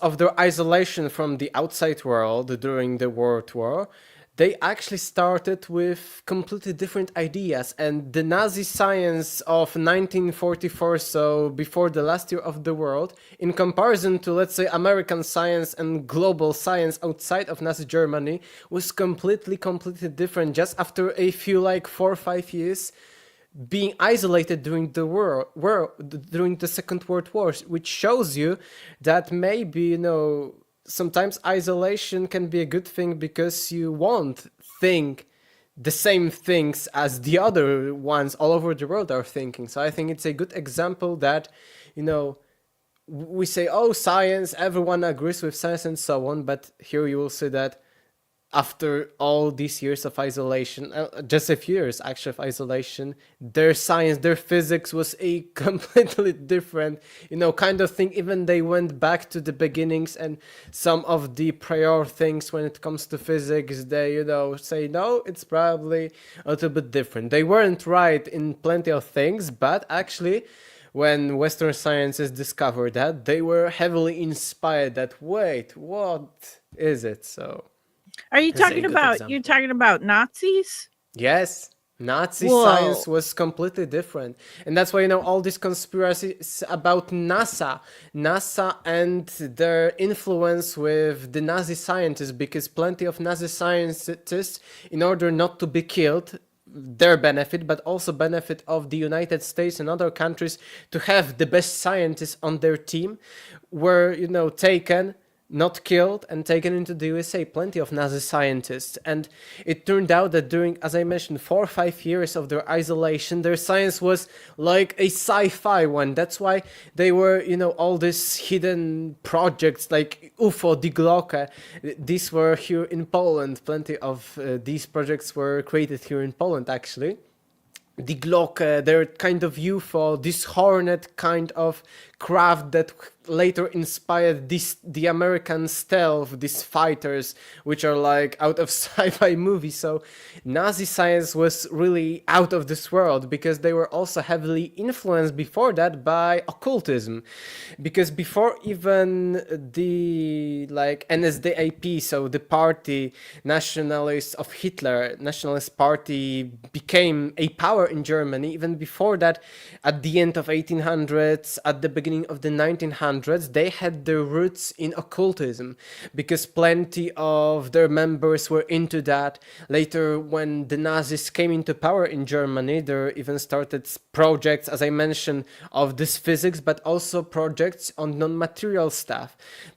of their isolation from the outside world during the World War. They actually started with completely different ideas, and the Nazi science of 1944, so before the last year of the world, in comparison to, let's say, American science and global science outside of Nazi Germany, was completely different just after a few, like 4 or 5 years being isolated during during the Second World War, which shows you that maybe, you know, sometimes isolation can be a good thing because you won't think the same things as the other ones all over the world are thinking. So I think it's a good example that, you know, we say, oh, science, everyone agrees with science and so on, but here you will see that after all these years of isolation, just a few years actually of isolation, their science, their physics was a completely different, you know, kind of thing. Even they went back to the beginnings, and some of the prior things when it comes to physics, they, you know, say, no, it's probably a little bit different. They weren't right in plenty of things, but actually, when Western sciences discovered that, they were heavily inspired that, wait, what is it? So... Are you That's a talking good about example. you're talking about Nazis? Yes, Nazi Whoa. science was completely different. And that's why, you know, all these conspiracies about NASA and their influence with the Nazi scientists, because plenty of Nazi scientists, in order not to be killed, their benefit, but also benefit of the United States and other countries to have the best scientists on their team, were, you know, taken, not killed, and taken into the USA, plenty of Nazi scientists. And it turned out that during, as I mentioned, 4 or 5 years of their isolation, their science was like a sci-fi one. That's why they were, you know, all these hidden projects like UFO, Die Glocke. These were here in Poland. Plenty of these projects were created here in Poland, actually. Die Glocke, their kind of UFO, this Hornet kind of craft that later inspired the American stealth, these fighters, which are like out of sci-fi movies. So Nazi science was really out of this world, because they were also heavily influenced before that by occultism. Because before even the like NSDAP, so the party nationalists of Hitler, nationalist party, became a power in Germany, even before that, at the end of 1800s, at the beginning of the 1900s, they had their roots in occultism, because plenty of their members were into that. Later, when the Nazis came into power in Germany, there even started projects, as I mentioned, of this physics, but also projects on non-material stuff.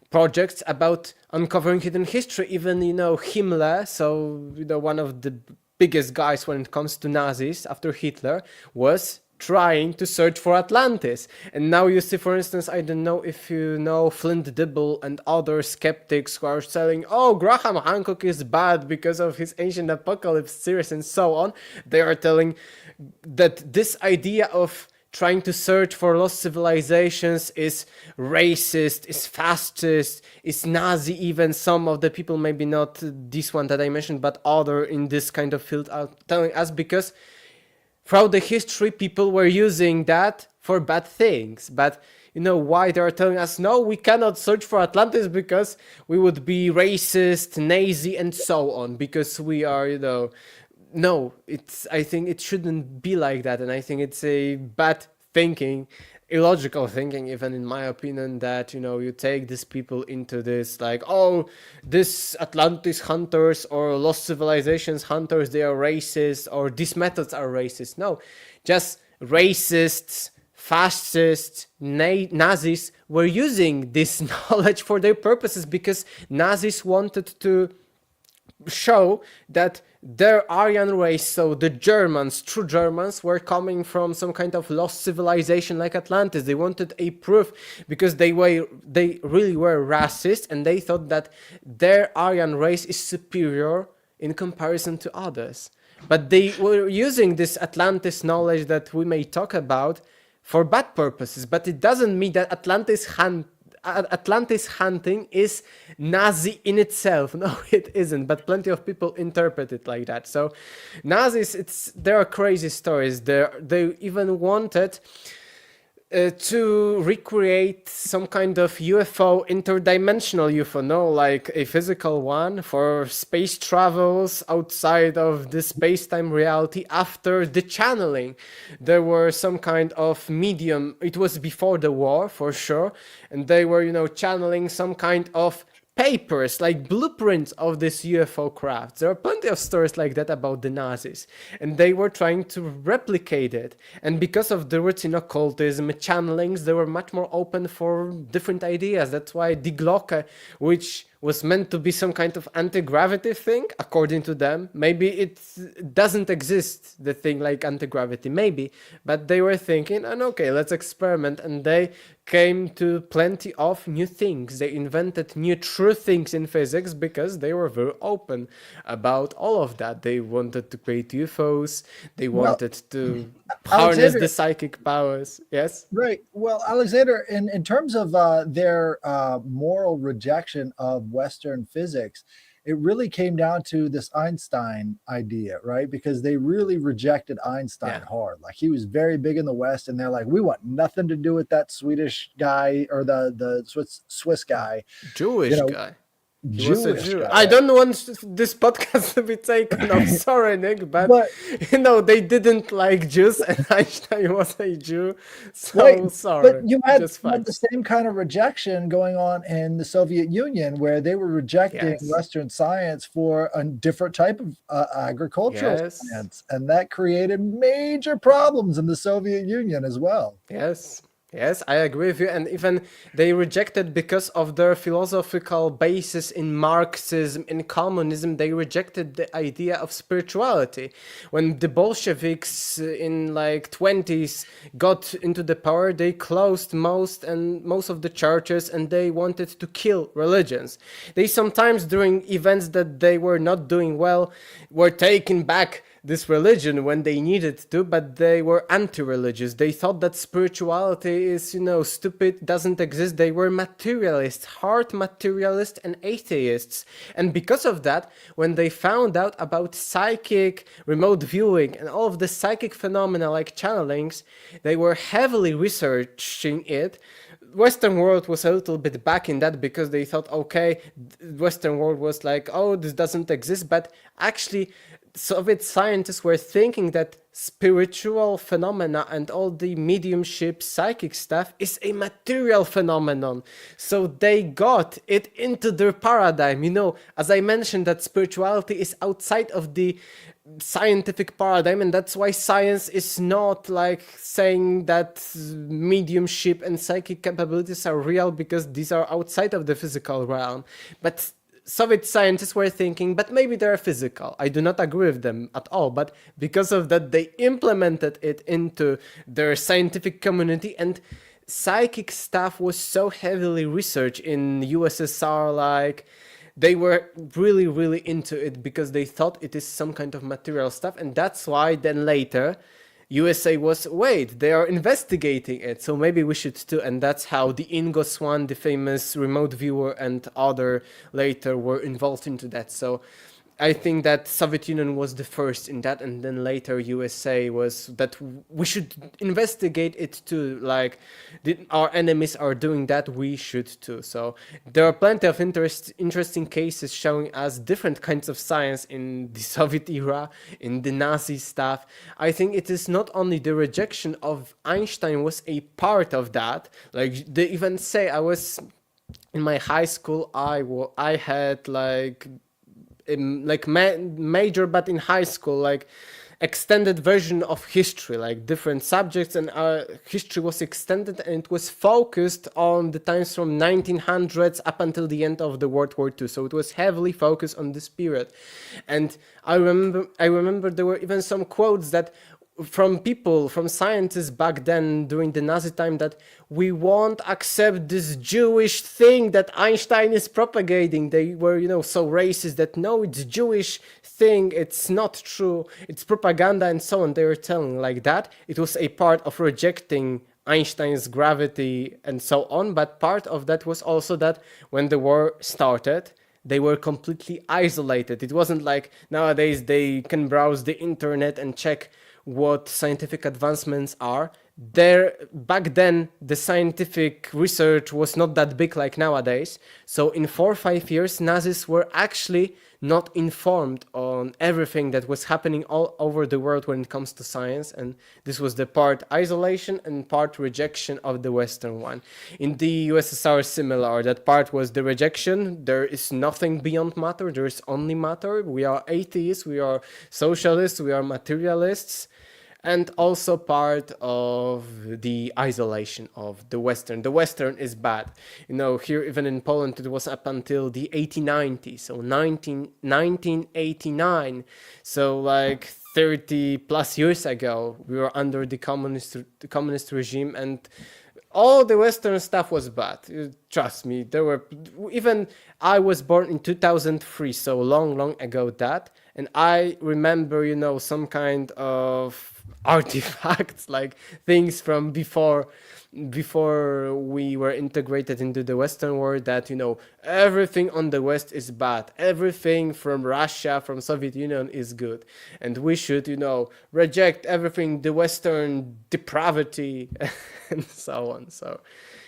Projects about uncovering hidden history. Even, you know, Himmler, so, you know, one of the biggest guys when it comes to Nazis after Hitler, was trying to search for Atlantis. And now you see, for instance, I don't know if you know Flint Dibble and other skeptics who are saying, oh, Graham Hancock is bad because of his Ancient Apocalypse series and so on. They are telling that this idea of trying to search for lost civilizations is racist, is fascist, is Nazi even. Some of the people, maybe not this one that I mentioned, but other in this kind of field, are telling us, because throughout the history, people were using that for bad things. But you know why they are telling us, no, we cannot search for Atlantis because we would be racist, Nazi, and so on, because we are, you know, no, I think it shouldn't be like that. And I think it's a bad thinking, illogical thinking, even in my opinion, that, you know, you take these people into this, like, oh, this Atlantis hunters or lost civilizations hunters, they are racist, or these methods are racist. No, just racists, fascists, Nazis were using this knowledge for their purposes, because Nazis wanted to show that their Aryan race, so the Germans, true Germans, were coming from some kind of lost civilization like Atlantis. They wanted a proof, because they really were racist, and they thought that their Aryan race is superior in comparison to others. But they were using this Atlantis knowledge that we may talk about for bad purposes. But it doesn't mean that Atlantis Atlantis hunting is Nazi in itself. No, it isn't, but plenty of people interpret it like that. So Nazis, there are crazy stories. They even wanted to recreate some kind of UFO, interdimensional UFO, no, like a physical one for space travels outside of the space-time reality after the channeling. There were some kind of medium, it was before the war for sure, and they were, channeling some kind of papers, like blueprints of this UFO craft. There are plenty of stories like that about the Nazis, and they were trying to replicate it. And because of the roots in occultism, channelings, they were much more open for different ideas. That's why Die Glocke, which was meant to be some kind of anti-gravity thing, according to them. Maybe it doesn't exist, the thing like anti-gravity, maybe, but they were thinking, and okay, let's experiment, and they came to plenty of new things. They invented new true things in physics because they were very open about all of that. They wanted to create UFOs, they wanted to harness Alexander, the psychic powers. Yes? Right. Well, Alexander, in terms of their moral rejection of Western physics, it really came down to this Einstein idea, right? Because they really rejected Einstein hard. Like, he was very big in the West, and they're like, we want nothing to do with that Swedish guy or the Swiss guy. Jewish guy. He was a Jew. Guy. I don't want this podcast to be taken off. Sorry, Nick, but they didn't like Jews, and Einstein was a Jew. So sorry. But you had the same kind of rejection going on in the Soviet Union, where they were rejecting Western science for a different type of agricultural science, and that created major problems in the Soviet Union as well. Yes, I agree with you. And even they rejected because of their philosophical basis in Marxism, in communism. They rejected the idea of spirituality. When the Bolsheviks in like 20s got into the power, they closed most of the churches, and they wanted to kill religions. They sometimes, during events that they were not doing well, were taken back this religion when they needed to, but they were anti-religious. They thought that spirituality is, stupid, doesn't exist. They were materialists, hard materialists and atheists. And because of that, when they found out about psychic remote viewing and all of the psychic phenomena like channelings, they were heavily researching it. Western world was a little bit back in that because they thought, okay, Western world was like, oh, this doesn't exist. But actually, Soviet scientists were thinking that spiritual phenomena and all the mediumship, psychic stuff is a material phenomenon. So they got it into their paradigm. As I mentioned, that spirituality is outside of the scientific paradigm, and that's why science is not like saying that mediumship and psychic capabilities are real, because these are outside of the physical realm. But Soviet scientists were thinking, but maybe they're physical. I do not agree with them at all, but because of that, they implemented it into their scientific community, and psychic stuff was so heavily researched in USSR, like they were really, really into it because they thought it is some kind of material stuff, and that's why then later USA was, wait, they are investigating it, so maybe we should too. And that's how the Ingos one, the famous remote viewer, and other later were involved into that. So I think that Soviet Union was the first in that, and then later USA was that we should investigate it too. Like, our enemies are doing that, we should too. So there are plenty of interesting cases showing us different kinds of science in the Soviet era, in the Nazi stuff. I think it is not only the rejection of Einstein was a part of that. Like, they even say, I was in my high school, I had major, but in high school, like extended version of history, like different subjects, and history was extended, and it was focused on the times from 1900s up until the end of the World War II. So it was heavily focused on this period. And I remember there were even some quotes that from scientists back then during the Nazi time, that we won't accept this Jewish thing that Einstein is propagating. They were, so racist that no, it's Jewish thing, it's not true, it's propaganda and so on. They were telling like that. It was a part of rejecting Einstein's gravity and so on. But part of that was also that when the war started, they were completely isolated. It wasn't like nowadays they can browse the internet and check what scientific advancements are. Back then, the scientific research was not that big like nowadays. So in 4 or 5 years, Nazis were actually not informed on everything that was happening all over the world when it comes to science. And this was the part isolation and part rejection of the Western one. In the USSR, similar. That part was the rejection. There is nothing beyond matter. There is only matter. We are atheists. We are socialists. We are materialists. And also part of the isolation of the Western. The Western is bad. Here, even in Poland, it was up until the 1890s, so 1989. So like 30 plus years ago, we were under the communist regime, and all the Western stuff was bad. Trust me, even I was born in 2003, so long ago that, and I remember, some kind of artifacts, like things from before we were integrated into the Western world, that everything on the West is bad, everything from Russia, from Soviet Union is good, and we should reject everything, the Western depravity and so on. So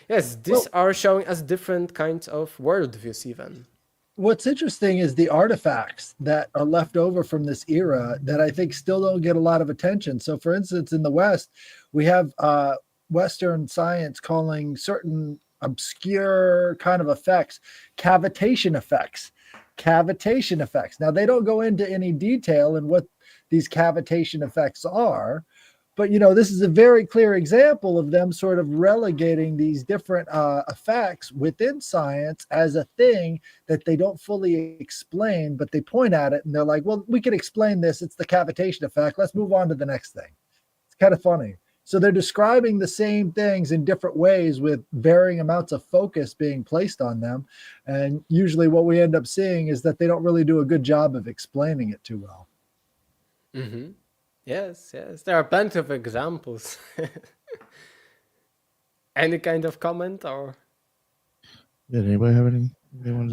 yes, these are showing us different kinds of worldviews even. What's interesting is the artifacts that are left over from this era that I think still don't get a lot of attention. So, for instance, in the West, we have Western science calling certain obscure kind of effects cavitation effects. Cavitation effects. Now, they don't go into any detail in what these cavitation effects are, but this is a very clear example of them sort of relegating these different effects within science as a thing that they don't fully explain, but they point at it and they're like, well, we can explain this. It's the cavitation effect. Let's move on to the next thing. It's kind of funny. So they're describing the same things in different ways with varying amounts of focus being placed on them. And usually what we end up seeing is that they don't really do a good job of explaining it too well. Mm-hmm. Yes, there are plenty of examples. Any kind of comment or? Did anybody have any?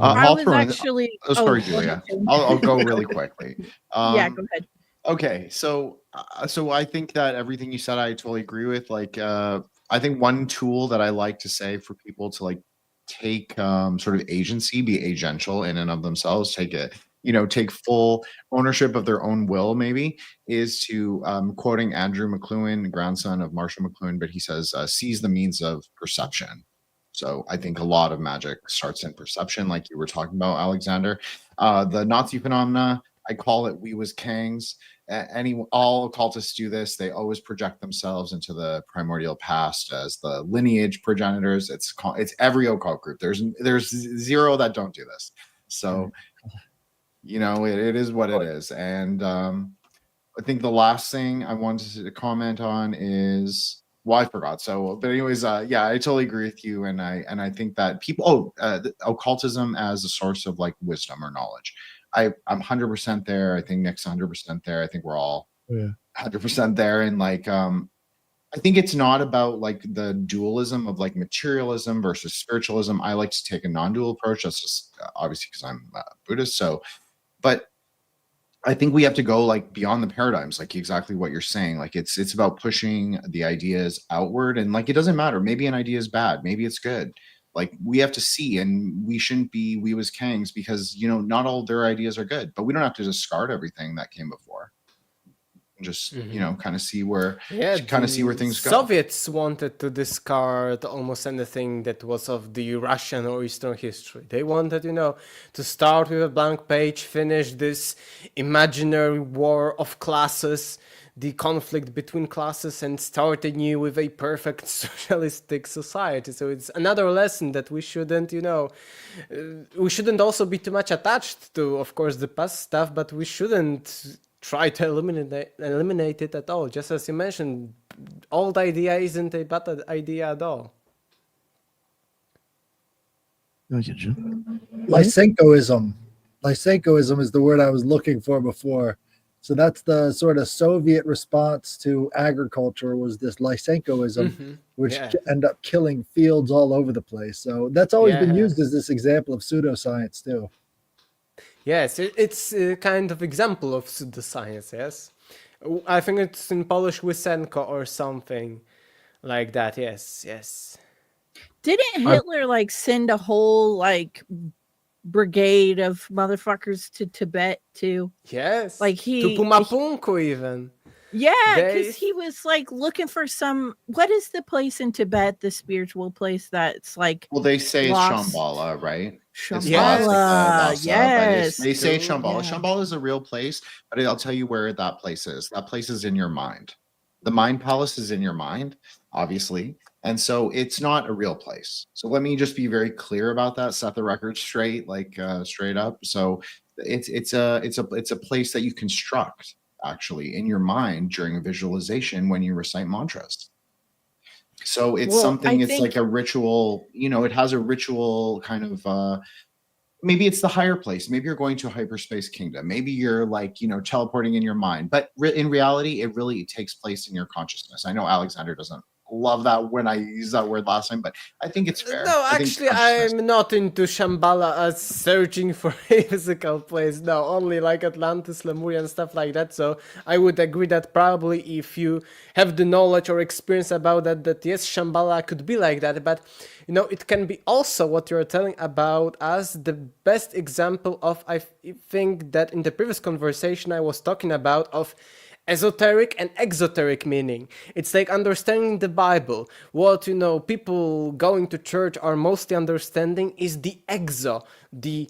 I was actually. Sorry, Julia. I'll go really quickly. Yeah, go ahead. Okay, so I think that everything you said, I totally agree with. Like, I think one tool that I like to say for people to like take sort of agency, be agential in and of themselves, take full ownership of their own will, maybe, is to, quoting Andrew McLuhan, grandson of Marshall McLuhan, but he says, seize the means of perception. So I think a lot of magic starts in perception, like you were talking about, Alexander. The Nazi phenomena, I call it we was Kangs. All occultists do this. They always project themselves into the primordial past as the lineage progenitors. It's every occult group. There's zero that don't do this. So it is what it is. And I think the last thing I wanted to comment on is, well, I forgot. So, but anyways, yeah, I totally agree with you. And I think that people, occultism as a source of like wisdom or knowledge. I'm 100% there. I think Nick's 100% there. I think we're all 100% there. And like, I think it's not about like the dualism of like materialism versus spiritualism. I like to take a non-dual approach. That's just obviously because I'm Buddhist. So, but I think we have to go like beyond the paradigms, like exactly what you're saying. Like it's about pushing the ideas outward, and like it doesn't matter. Maybe an idea is bad, maybe it's good. Like we have to see, and we shouldn't be we was Kangs because not all their ideas are good, but we don't have to discard everything that came before. Just kind of see where things go. Soviets wanted to discard almost anything that was of the Russian or Eastern history. They wanted, to start with a blank page, finish this imaginary war of classes, the conflict between classes, and start anew with a perfect socialistic society. So it's another lesson that we shouldn't, we shouldn't also be too much attached to, of course, the past stuff, but we shouldn't try to eliminate it at all. Just as you mentioned, old idea isn't a bad idea at all. Lysenkoism. Lysenkoism is the word I was looking for before. So that's the sort of Soviet response to agriculture, was this Lysenkoism, which Yeah. end up killing fields all over the place. So that's always been Yeah. used as this example of pseudoscience too. Yes, it's a kind of example of pseudoscience, yes? I think it's in Polish Lysenko or something like that, yes, yes. Didn't Hitler like send a whole like brigade of motherfuckers to Tibet too? Yes, Like to Pumapunku even. Yeah, They- because he was like looking for some. What is the place in Tibet, the spiritual place that's like Well, they say it's lost? Shambhala, right? It's Yes. Shambhala? Lhasa, Yes, but they say it's true. Shambhala. Yeah. Shambhala is a real place, but I'll tell you where that place is. That place is in your mind. The mind palace is in your mind, obviously, and so it's not a real place. So let me just be very clear about that. Set the record straight, like straight up. So it's a place that you construct actually in your mind during a visualization when you recite mantras. So it's Well, something, I it's like think- a ritual, it has a ritual kind of maybe it's the higher place. Maybe you're going to a hyperspace kingdom. Maybe you're like, teleporting in your mind. But in reality, it really takes place in your consciousness. I know Alexander doesn't love that when I used that word last time, but I think it's fair. No, I think actually, consciousness- I'm not into Shambhala as searching for a physical place. No, only like Atlantis, Lemuria, and stuff like that. So I would agree that probably if you have the knowledge or experience about that yes, Shambhala could be like that. But it can be also what you're telling about as the best example of. I think that in the previous conversation I was talking about of esoteric and exoteric meaning. It's like understanding the Bible. What people going to church are mostly understanding is the exo, the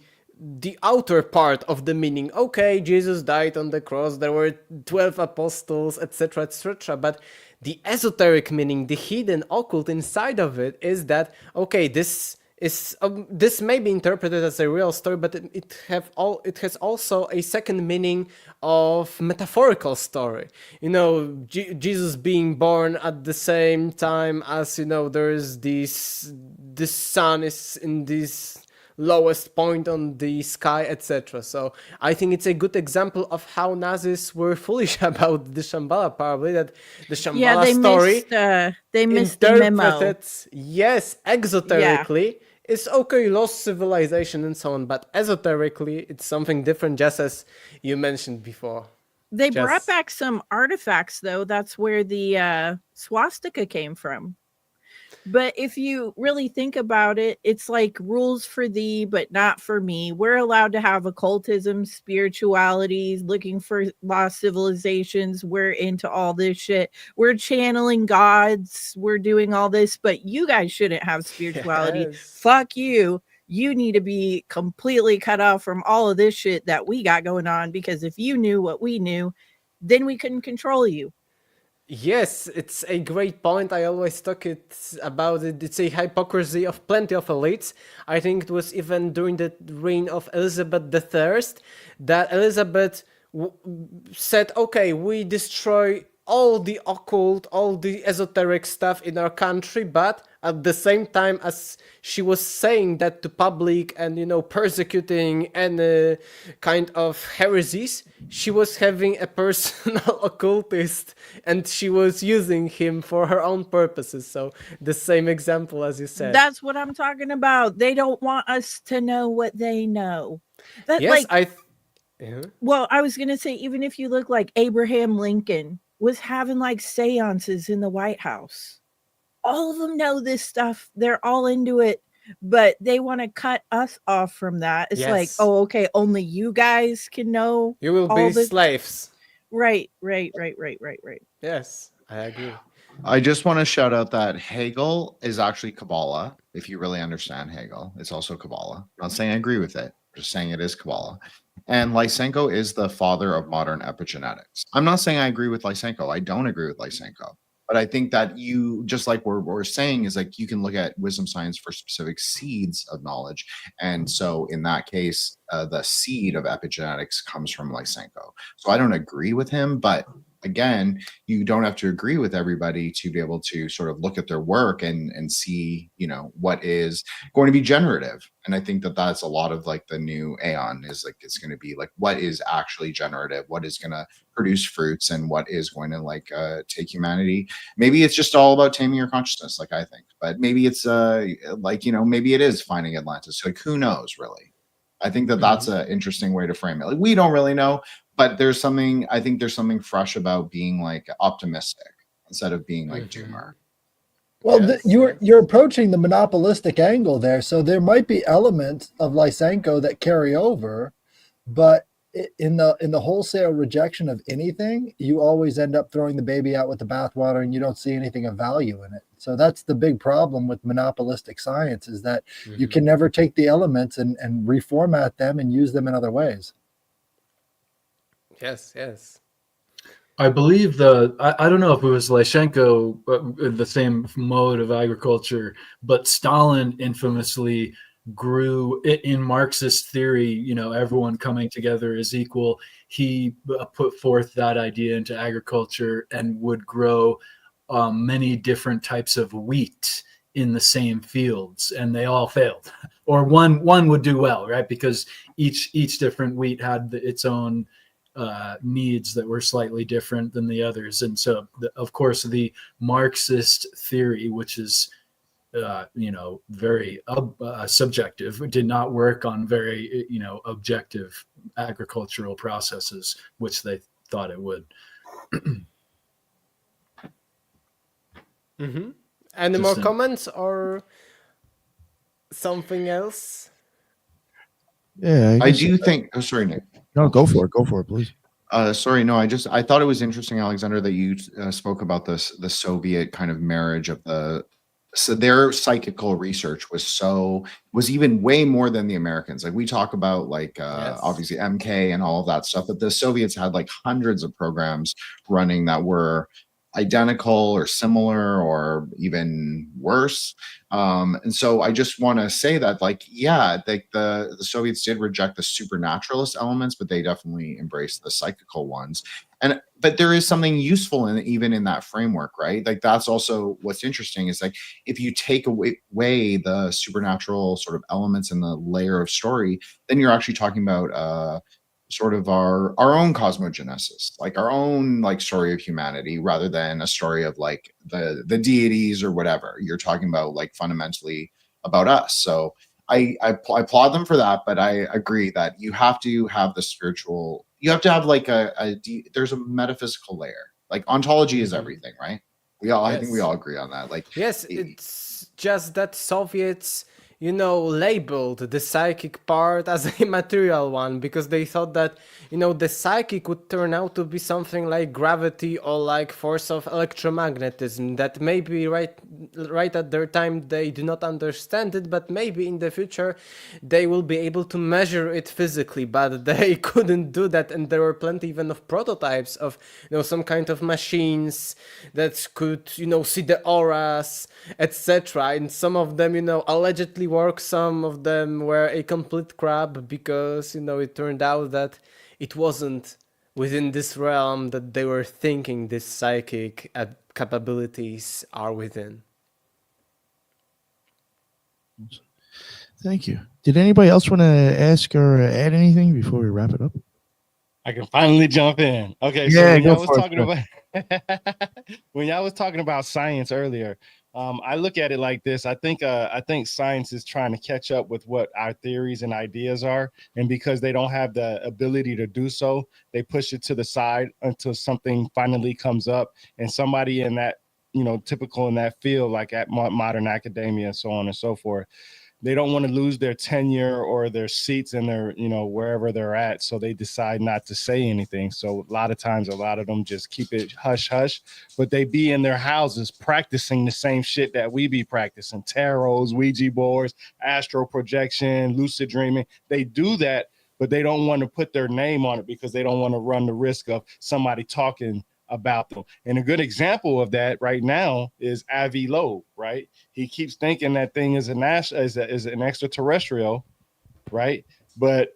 outer part of the meaning. Okay, Jesus died on the cross, there were 12 apostles, etc., etc. But the esoteric meaning, the hidden occult inside of it is that, okay, this may be interpreted as a real story, but it has also a second meaning of metaphorical story. Jesus being born at the same time as there is this sun is in this lowest point on the sky, etc. So I think it's a good example of how Nazis were foolish about the Shambhala, probably that the Shambhala story they missed the memo. interpreted, yes, exoterically. It's okay, lost civilization and so on, but esoterically, it's something different, just as you mentioned before. They brought back some artifacts, though. That's where the swastika came from. But if you really think about it, it's like rules for thee, but not for me. We're allowed to have occultism, spirituality, looking for lost civilizations. We're into all this shit. We're channeling gods. We're doing all this, but you guys shouldn't have spirituality. Yes. Fuck you. You need to be completely cut off from all of this shit that we got going on, because if you knew what we knew, then we couldn't control you. Yes, it's a great point. I always talk about it. It's a hypocrisy of plenty of elites. I think it was even during the reign of Elizabeth I that Elizabeth said, okay, we destroy all the occult, all the esoteric stuff in our country, but at the same time as she was saying that to public and persecuting any kind of heresies, she was having a personal occultist and she was using him for her own purposes. So the same example as you said. That's what I'm talking about. They don't want us to know what they know. That, Yes, well, I was gonna say, even if you look like Abraham Lincoln was having like seances in the White House. All of them know this stuff. They're all into it, but they want to cut us off from that. It's like, oh, okay, only you guys can know. You will be slaves. Right. Yes, I agree. I just want to shout out that Hegel is actually Kabbalah. If you really understand Hegel, it's also Kabbalah. I'm not saying I agree with it, just saying it is Kabbalah. And Lysenko is the father of modern epigenetics. I'm not saying I agree with Lysenko. I don't agree with Lysenko. But I think that you, just like we're saying, is like you can look at wisdom science for specific seeds of knowledge. And so in that case, the seed of epigenetics comes from Lysenko. So I don't agree with him, but again, you don't have to agree with everybody to be able to sort of look at their work and see, what is going to be generative. And I think that that's a lot of like the new Aeon is like, it's going to be like, what is actually generative, what is going to produce fruits, and what is going to like take humanity. Maybe it's just all about taming your consciousness, like I think, but maybe it's maybe it is finding Atlantis. Like, who knows, really? I think that that's an interesting way to frame it. Like, we don't really know, but I think there's something fresh about being like optimistic instead of being like doomer. Well, Yes, you're approaching the monopolistic angle there, so there might be elements of Lysenko that carry over, but in the wholesale rejection of anything, you always end up throwing the baby out with the bathwater, and you don't see anything of value in it. So that's the big problem with monopolistic science, is that you can never take the elements and reformat them and use them in other ways. Yes. I believe I don't know if it was Lysenko, the same mode of agriculture, but Stalin infamously grew in Marxist theory, everyone coming together is equal. He put forth that idea into agriculture and would grow many different types of wheat in the same fields, and they all failed. Or one would do well, right? Because each different wheat had its own needs that were slightly different than the others. And so, of course, the Marxist theory, which is very subjective, did not work on very objective agricultural processes, which they thought it would. Any more comments or something else? Yeah, I do think. Oh, sorry, Nick. No, go for it, please. Sorry, no. I thought it was interesting, Alexander, that you spoke about the Soviet kind of marriage of so their psychical research was even way more than the Americans. Like, we talk about like obviously MK and all of that stuff, but the Soviets had like hundreds of programs running that were identical or similar or even worse. And so I just want to say that, like, the Soviets did reject the supernaturalist elements, but they definitely embraced the psychical ones. But there is something useful even in that framework, right? Like, that's also what's interesting, is like, if you take away the supernatural sort of elements in the layer of story, then you're actually talking about sort of our own cosmogenesis, like our own like story of humanity, rather than a story of like the deities or whatever. You're talking about like fundamentally about us. So I applaud them for that, but I agree that you have to have the spiritual. You have to have like there's a metaphysical layer. Like, ontology is everything, right? I think we all agree on that. Like, yes, it's just that Soviets, labeled the psychic part as a material one, because they thought that, the psychic would turn out to be something like gravity or like force of electromagnetism that maybe right at their time they do not understand it, but maybe in the future they will be able to measure it physically, but they couldn't do that. And there were plenty even of prototypes of, some kind of machines that could, see the auras, etc. And some of them, allegedly work. Some of them were a complete crap, because it turned out that it wasn't within this realm that they were thinking this psychic capabilities are within. Thank you. Did anybody else want to ask or add anything before we wrap it up? I can finally jump in. Okay, so when y'all was talking about science earlier, I look at it like this. I think science is trying to catch up with what our theories and ideas are, and because they don't have the ability to do so, they push it to the side until something finally comes up, and somebody in that, typical in that field, like at modern academia and so on and so forth, they don't want to lose their tenure or their seats in their, wherever they're at. So they decide not to say anything. So a lot of times, a lot of them just keep it hush hush, but they be in their houses practicing the same shit that we be practicing: tarots, Ouija boards, astral projection, lucid dreaming. They do that, but they don't want to put their name on it because they don't want to run the risk of somebody talking about them. And a good example of that right now is Avi Loeb, right? He keeps thinking that thing is an extraterrestrial, right? But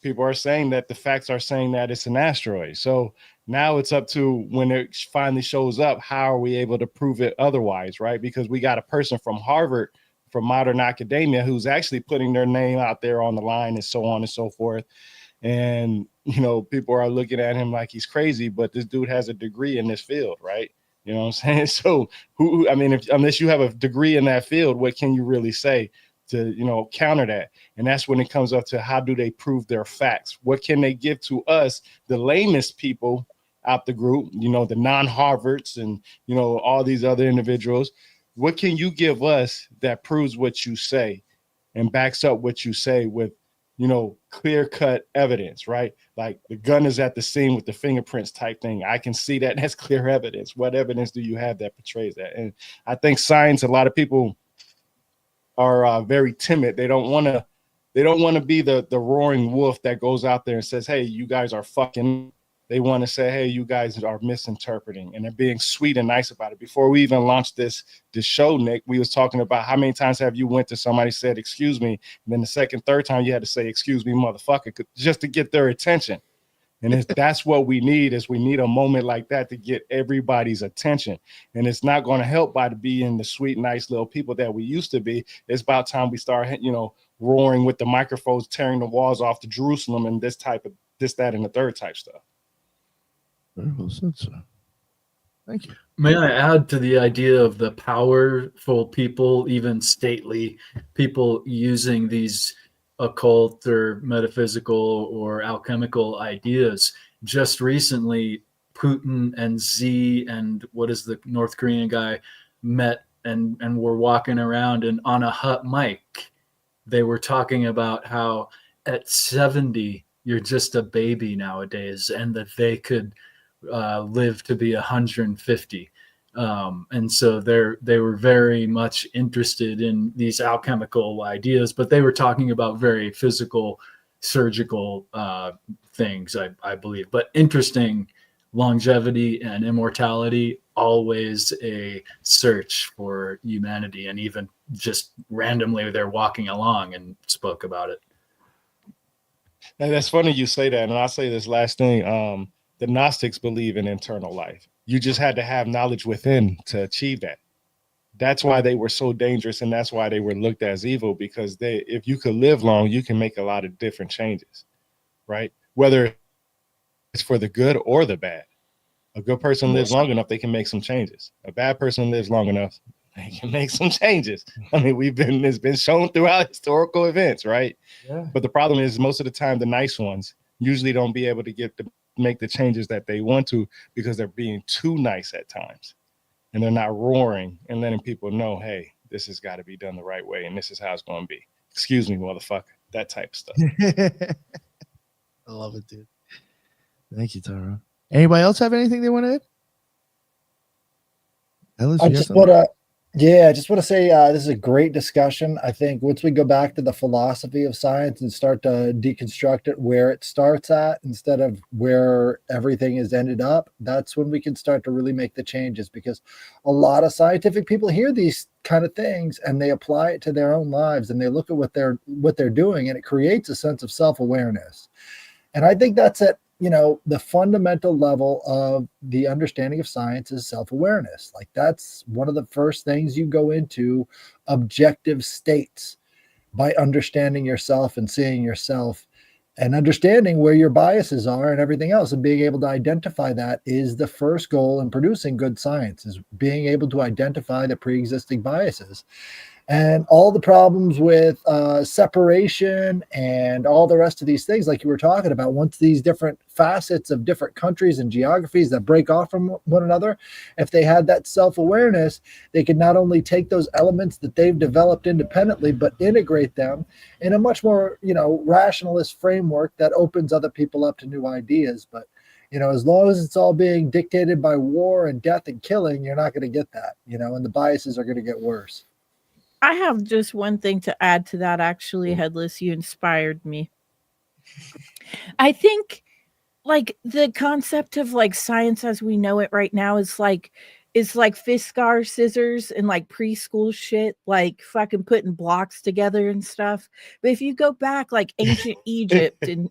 people are saying that the facts are saying that it's an asteroid. So Now it's up to when it finally shows up, how are we able to prove it otherwise, right? Because we got a person from Harvard, from modern academia, who's actually putting their name out there on the line and so on and so forth. And, you know, people are looking at him like he's crazy, but this dude has a degree in this field, right? You know what I'm saying? So I mean, unless you have a degree in that field, what can you really say to, you know, counter that? And that's when it comes up to, how do they prove their facts? What can they give to us, the lamest people out the group, you know, the non-Harvards and, you know, all these other individuals? What can you give us that proves what you say and backs up what you say with, you know, clear-cut evidence, right? Like the gun is at the scene with the fingerprints type thing. I can see that. That's clear evidence. What evidence do you have that portrays that? And I think science, a lot of people are very timid. They don't want to be the roaring wolf that goes out there and says, hey, you guys are fucking. They want to say, hey, you guys are misinterpreting, and they're being sweet and nice about it. Before we even launched this show, Nick, we was talking about how many times have you went to somebody, said, excuse me, and then the second, third time you had to say, excuse me, motherfucker, just to get their attention. And that's what we need, is we need a moment like that to get everybody's attention. And it's not going to help by being the sweet, nice little people that we used to be. It's about time we start, you know, roaring with the microphones, tearing the walls off to Jerusalem, and this, that, and the third type stuff. Very well said, sir. Thank you. May I add to the idea of the powerful people, even stately people, using these occult or metaphysical or alchemical ideas? Just recently, Putin and Z and what is the North Korean guy met and were walking around, and on a hut mic, they were talking about how at 70, you're just a baby nowadays, and that they could live to be 150. And so they were very much interested in these alchemical ideas, but they were talking about very physical, surgical things, I believe. But interesting, longevity and immortality, always a search for humanity. And even just randomly, they're walking along and spoke about it. And that's funny you say that. And I'll say this last thing. The Gnostics believe in eternal life. You just had to have knowledge within to achieve that. That's why they were so dangerous, and that's why they were looked at as evil, because if you could live long, you can make a lot of different changes, right? Whether it's for the good or the bad. A good person lives long enough, they can make some changes. A bad person lives long enough, they can make some changes. I mean, it's been shown throughout historical events, right? Yeah. But the problem is, most of the time, the nice ones usually don't be able to make the changes that they want to, because they're being too nice at times, and they're not roaring and letting people know, hey, this has got to be done the right way, and this is how it's going to be. Excuse me, motherfucker. That type of stuff. I love it, dude. Thank you, Tyrone. Anybody else have anything they want to add? Ellis, I just want to say this is a great discussion. I think once we go back to the philosophy of science and start to deconstruct it where it starts at instead of where everything has ended up, that's when we can start to really make the changes, because a lot of scientific people hear these kind of things and they apply it to their own lives, and they look at what they're doing, and it creates a sense of self-awareness. And I think that's at the fundamental level of the understanding of science is self-awareness. Like, that's one of the first things you go into objective states, by understanding yourself and seeing yourself and understanding where your biases are and everything else, and being able to identify that is the first goal in producing good science, is being able to identify the pre-existing biases. And all the problems with separation and all the rest of these things, like you were talking about, once these different facets of different countries and geographies that break off from one another, if they had that self-awareness, they could not only take those elements that they've developed independently, but integrate them in a much more, rationalist framework that opens other people up to new ideas. But, as long as it's all being dictated by war and death and killing, you're not going to get that, and the biases are going to get worse. I have just one thing to add to that, actually, Headless. You inspired me. I think, the concept of, science as we know it right now is like Fiskar scissors and, preschool shit, fucking putting blocks together and stuff. But if you go back, ancient Egypt, and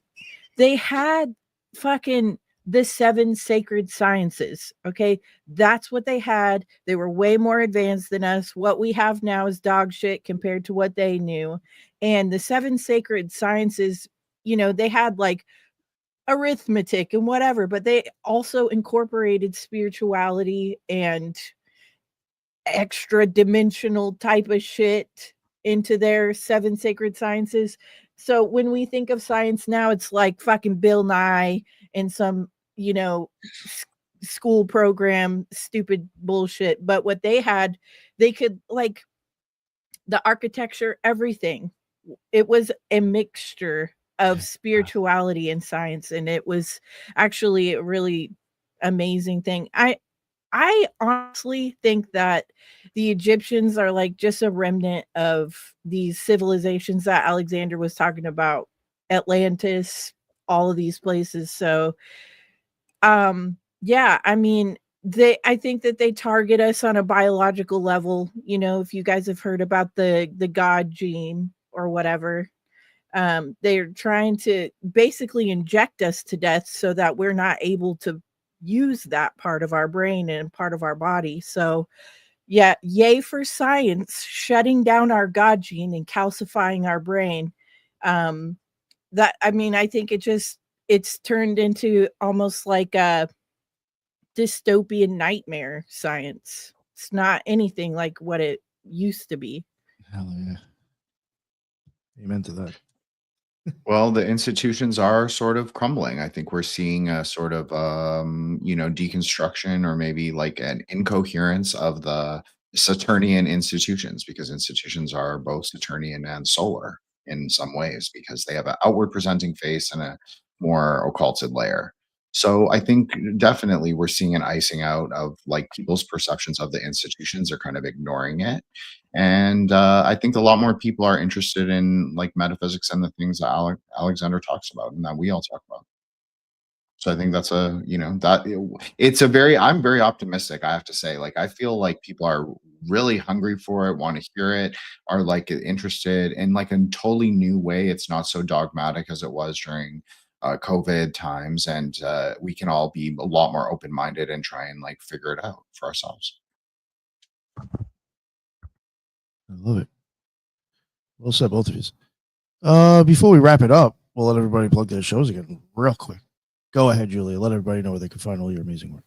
they had fucking the 7 sacred sciences. Okay. That's what they had. They were way more advanced than us. What we have now is dog shit compared to what they knew. And the 7 sacred sciences, they had like arithmetic and whatever, but they also incorporated spirituality and extra dimensional type of shit into their 7 sacred sciences. So when we think of science now, it's like fucking Bill Nye and some, school program, stupid bullshit. But what they had, they could like the architecture, everything. It was a mixture of spirituality and science, and it was actually a really amazing thing. I honestly think that the Egyptians are like just a remnant of these civilizations that Alexander was talking about, Atlantis, all of these places. So, yeah, I mean, I think that they target us on a biological level. If you guys have heard about the God gene or whatever, they're trying to basically inject us to death so that we're not able to use that part of our brain and part of our body. So yeah, yay for science shutting down our God gene and calcifying our brain. I think it's turned into almost like a dystopian nightmare science. It's not anything like what it used to be. Hell yeah. Amen to that. Well, the institutions are sort of crumbling. I think we're seeing a sort of, deconstruction or maybe like an incoherence of the Saturnian institutions, because institutions are both Saturnian and solar in some ways, because they have an outward presenting face and a more occulted layer. So I think definitely we're seeing an icing out of like people's perceptions of the institutions. They're kind of ignoring it. And I think a lot more people are interested in like metaphysics and the things that Alexander talks about and that we all talk about. So I think that's I'm very optimistic. I have to say, like, I feel like people are really hungry for it, want to hear it, are like interested in like a totally new way. It's not so dogmatic as it was during COVID times. And we can all be a lot more open-minded and try and like figure it out for ourselves. I love it. Well said, both of you. Before we wrap it up, we'll let everybody plug their shows again real quick. Go ahead, Julia. Let everybody know where they can find all your amazing work.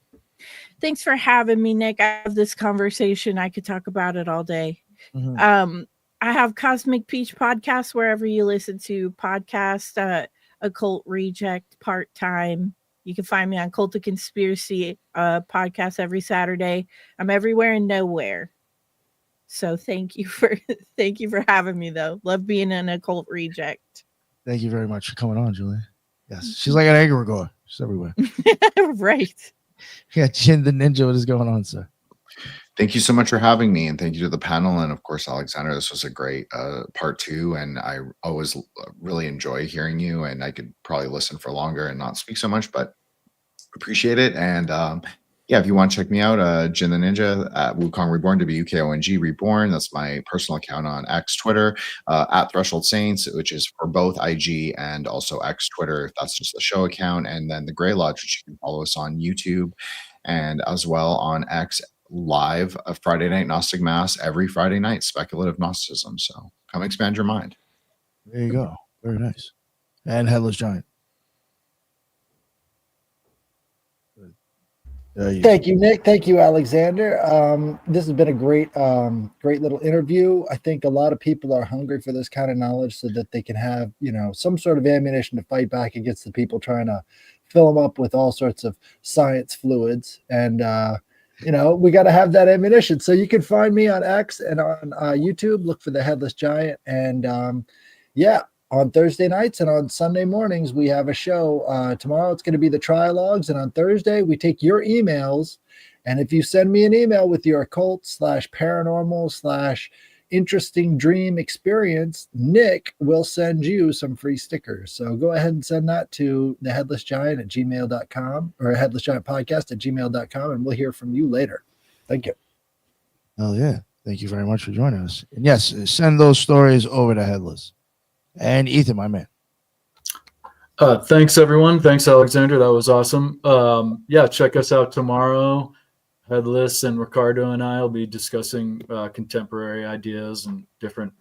Thanks for having me, Nick. I have this conversation. I could talk about it all day. Mhm. I have Cosmic Peach Podcast wherever you listen to podcasts, Occult Reject Part-Time. You can find me on Cult of Conspiracy podcast every Saturday. I'm everywhere and nowhere. So thank you for having me though. Love being an Occult Reject. Thank you very much for coming on, Julia. Yes, she's like an egregore. She's everywhere. Right. Yeah, Jin the Ninja, what is going on, sir? Thank you so much for having me, and thank you to the panel, and of course, Alexander. This was a great part 2, and I always really enjoy hearing you, and I could probably listen for longer and not speak so much, but appreciate it. And yeah, if you want to check me out, Jin the Ninja at Wukong Reborn, WKONG Reborn. That's my personal account on X, Twitter, at Threshold Saints, which is for both IG and also X, Twitter. That's just the show account. And then the Grey Lodge, which you can follow us on YouTube and as well on X live, a Friday night Gnostic Mass every Friday night, speculative Gnosticism. So come expand your mind. There you go. Very nice. And Headless Giant. Thank you, Nick. Thank you, Alexander. This has been a great little interview. I think a lot of people are hungry for this kind of knowledge so that they can have, some sort of ammunition to fight back against the people trying to fill them up with all sorts of science fluids. And, we got to have that ammunition. So you can find me on X and on YouTube. Look for the Headless Giant. And on Thursday nights and on Sunday mornings, we have a show. Tomorrow it's going to be the Trilogues. And on Thursday, we take your emails. And if you send me an email with your occult/paranormal/interesting dream experience, Nick will send you some free stickers. So go ahead and send that to the Headless Giant at gmail.com or Headless Giant Podcast at gmail.com. And we'll hear from you later. Thank you. Oh, yeah. Thank you very much for joining us. And yes, send those stories over to Headless. And Ethan, my man. Thanks, everyone. Thanks, Alexander. That was awesome. Yeah, check us out tomorrow. Headless and Ricardo and I will be discussing contemporary ideas and different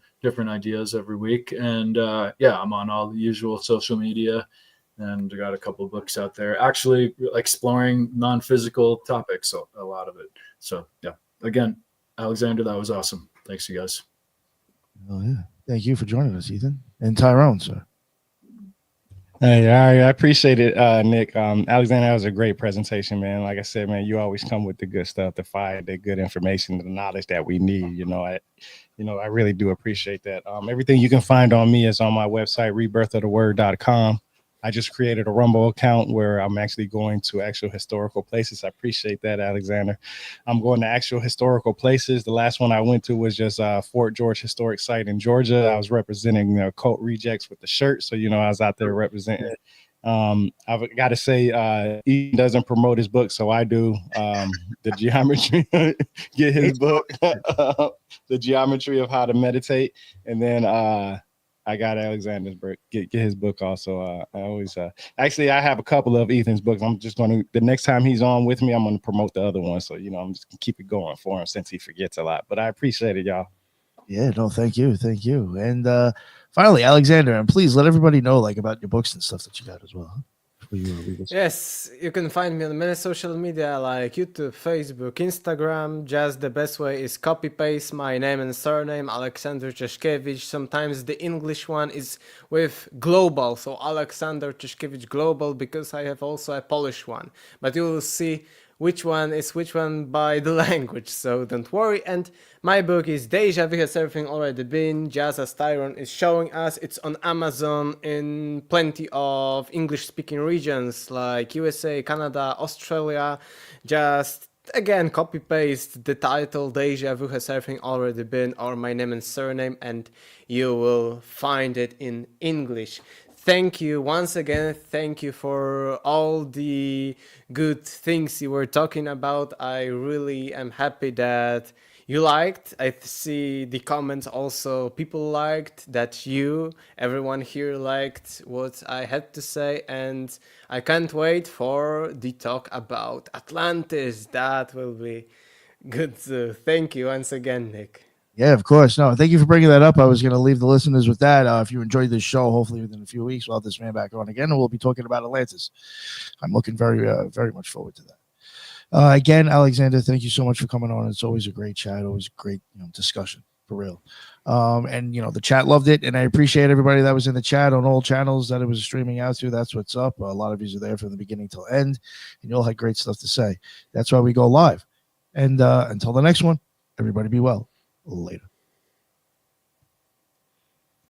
ideas every week. And yeah, I'm on all the usual social media, and I got a couple of books out there actually exploring non-physical topics, so a lot of it. So yeah, again, Alexander, that was awesome. Thanks, you guys. Oh yeah, thank you for joining us, Ethan and Tyrone, sir. Hey, I appreciate it, Nick. Alexander, that was a great presentation, man. Like I said, man, you always come with the good stuff, the fire, the good information, the knowledge that we need. I really do appreciate that. Everything you can find on me is on my website, rebirthoftheword.com. I just created a Rumble account where I'm actually going to actual historical places. I appreciate that, Alexander. I'm going to actual historical places. The last one I went to was just Fort George Historic Site in Georgia. I was representing Occult Rejects with the shirt. So, I was out there representing. I've got to say, he doesn't promote his book, so I do. The geometry, get his book, The Geometry of How to Meditate. And then I got Alexander's book. Get his book also. I always actually I have a couple of Ethan's books. I'm just going to, the next time he's on with me, I'm going to promote the other one. So I'm just gonna keep it going for him since he forgets a lot. But I appreciate it, y'all. Yeah, no, thank you. And finally, Alexander, and please let everybody know about your books and stuff that you got as well. Yes, you can find me on many social media like YouTube, Facebook, Instagram. Just the best way is copy paste my name and surname, Alexander Czeszkiewicz. Sometimes the English one is with global, so Alexander Czeszkiewicz Global, because I have also a Polish one. But you will see which one is which one by the language, so don't worry. And my book is Deja Vu Has Everything Already Been, just as Tyrone is showing us. It's on Amazon in plenty of English-speaking regions like USA, Canada, Australia. Just, again, copy-paste the title Deja Vu Has Everything Already Been or my name and surname, and you will find it in English. Thank you once again. Thank you for all the good things you were talking about. I really am happy that you liked. I see the comments also. People liked that everyone here liked what I had to say. And I can't wait for the talk about Atlantis. That will be good too. Thank you once again, Nick. Yeah, of course. No, thank you for bringing that up. I was going to leave the listeners with that. If you enjoyed this show, hopefully within a few weeks, we'll have this man back on again, and we'll be talking about Atlantis. I'm looking very, very much forward to that. Again, Alexander, thank you so much for coming on. It's always a great chat, always a great discussion, for real. And, the chat loved it, and I appreciate everybody that was in the chat on all channels that it was streaming out to. That's what's up. A lot of you are there from the beginning till end, and you all had great stuff to say. That's why we go live. And until the next one, everybody be well. Later.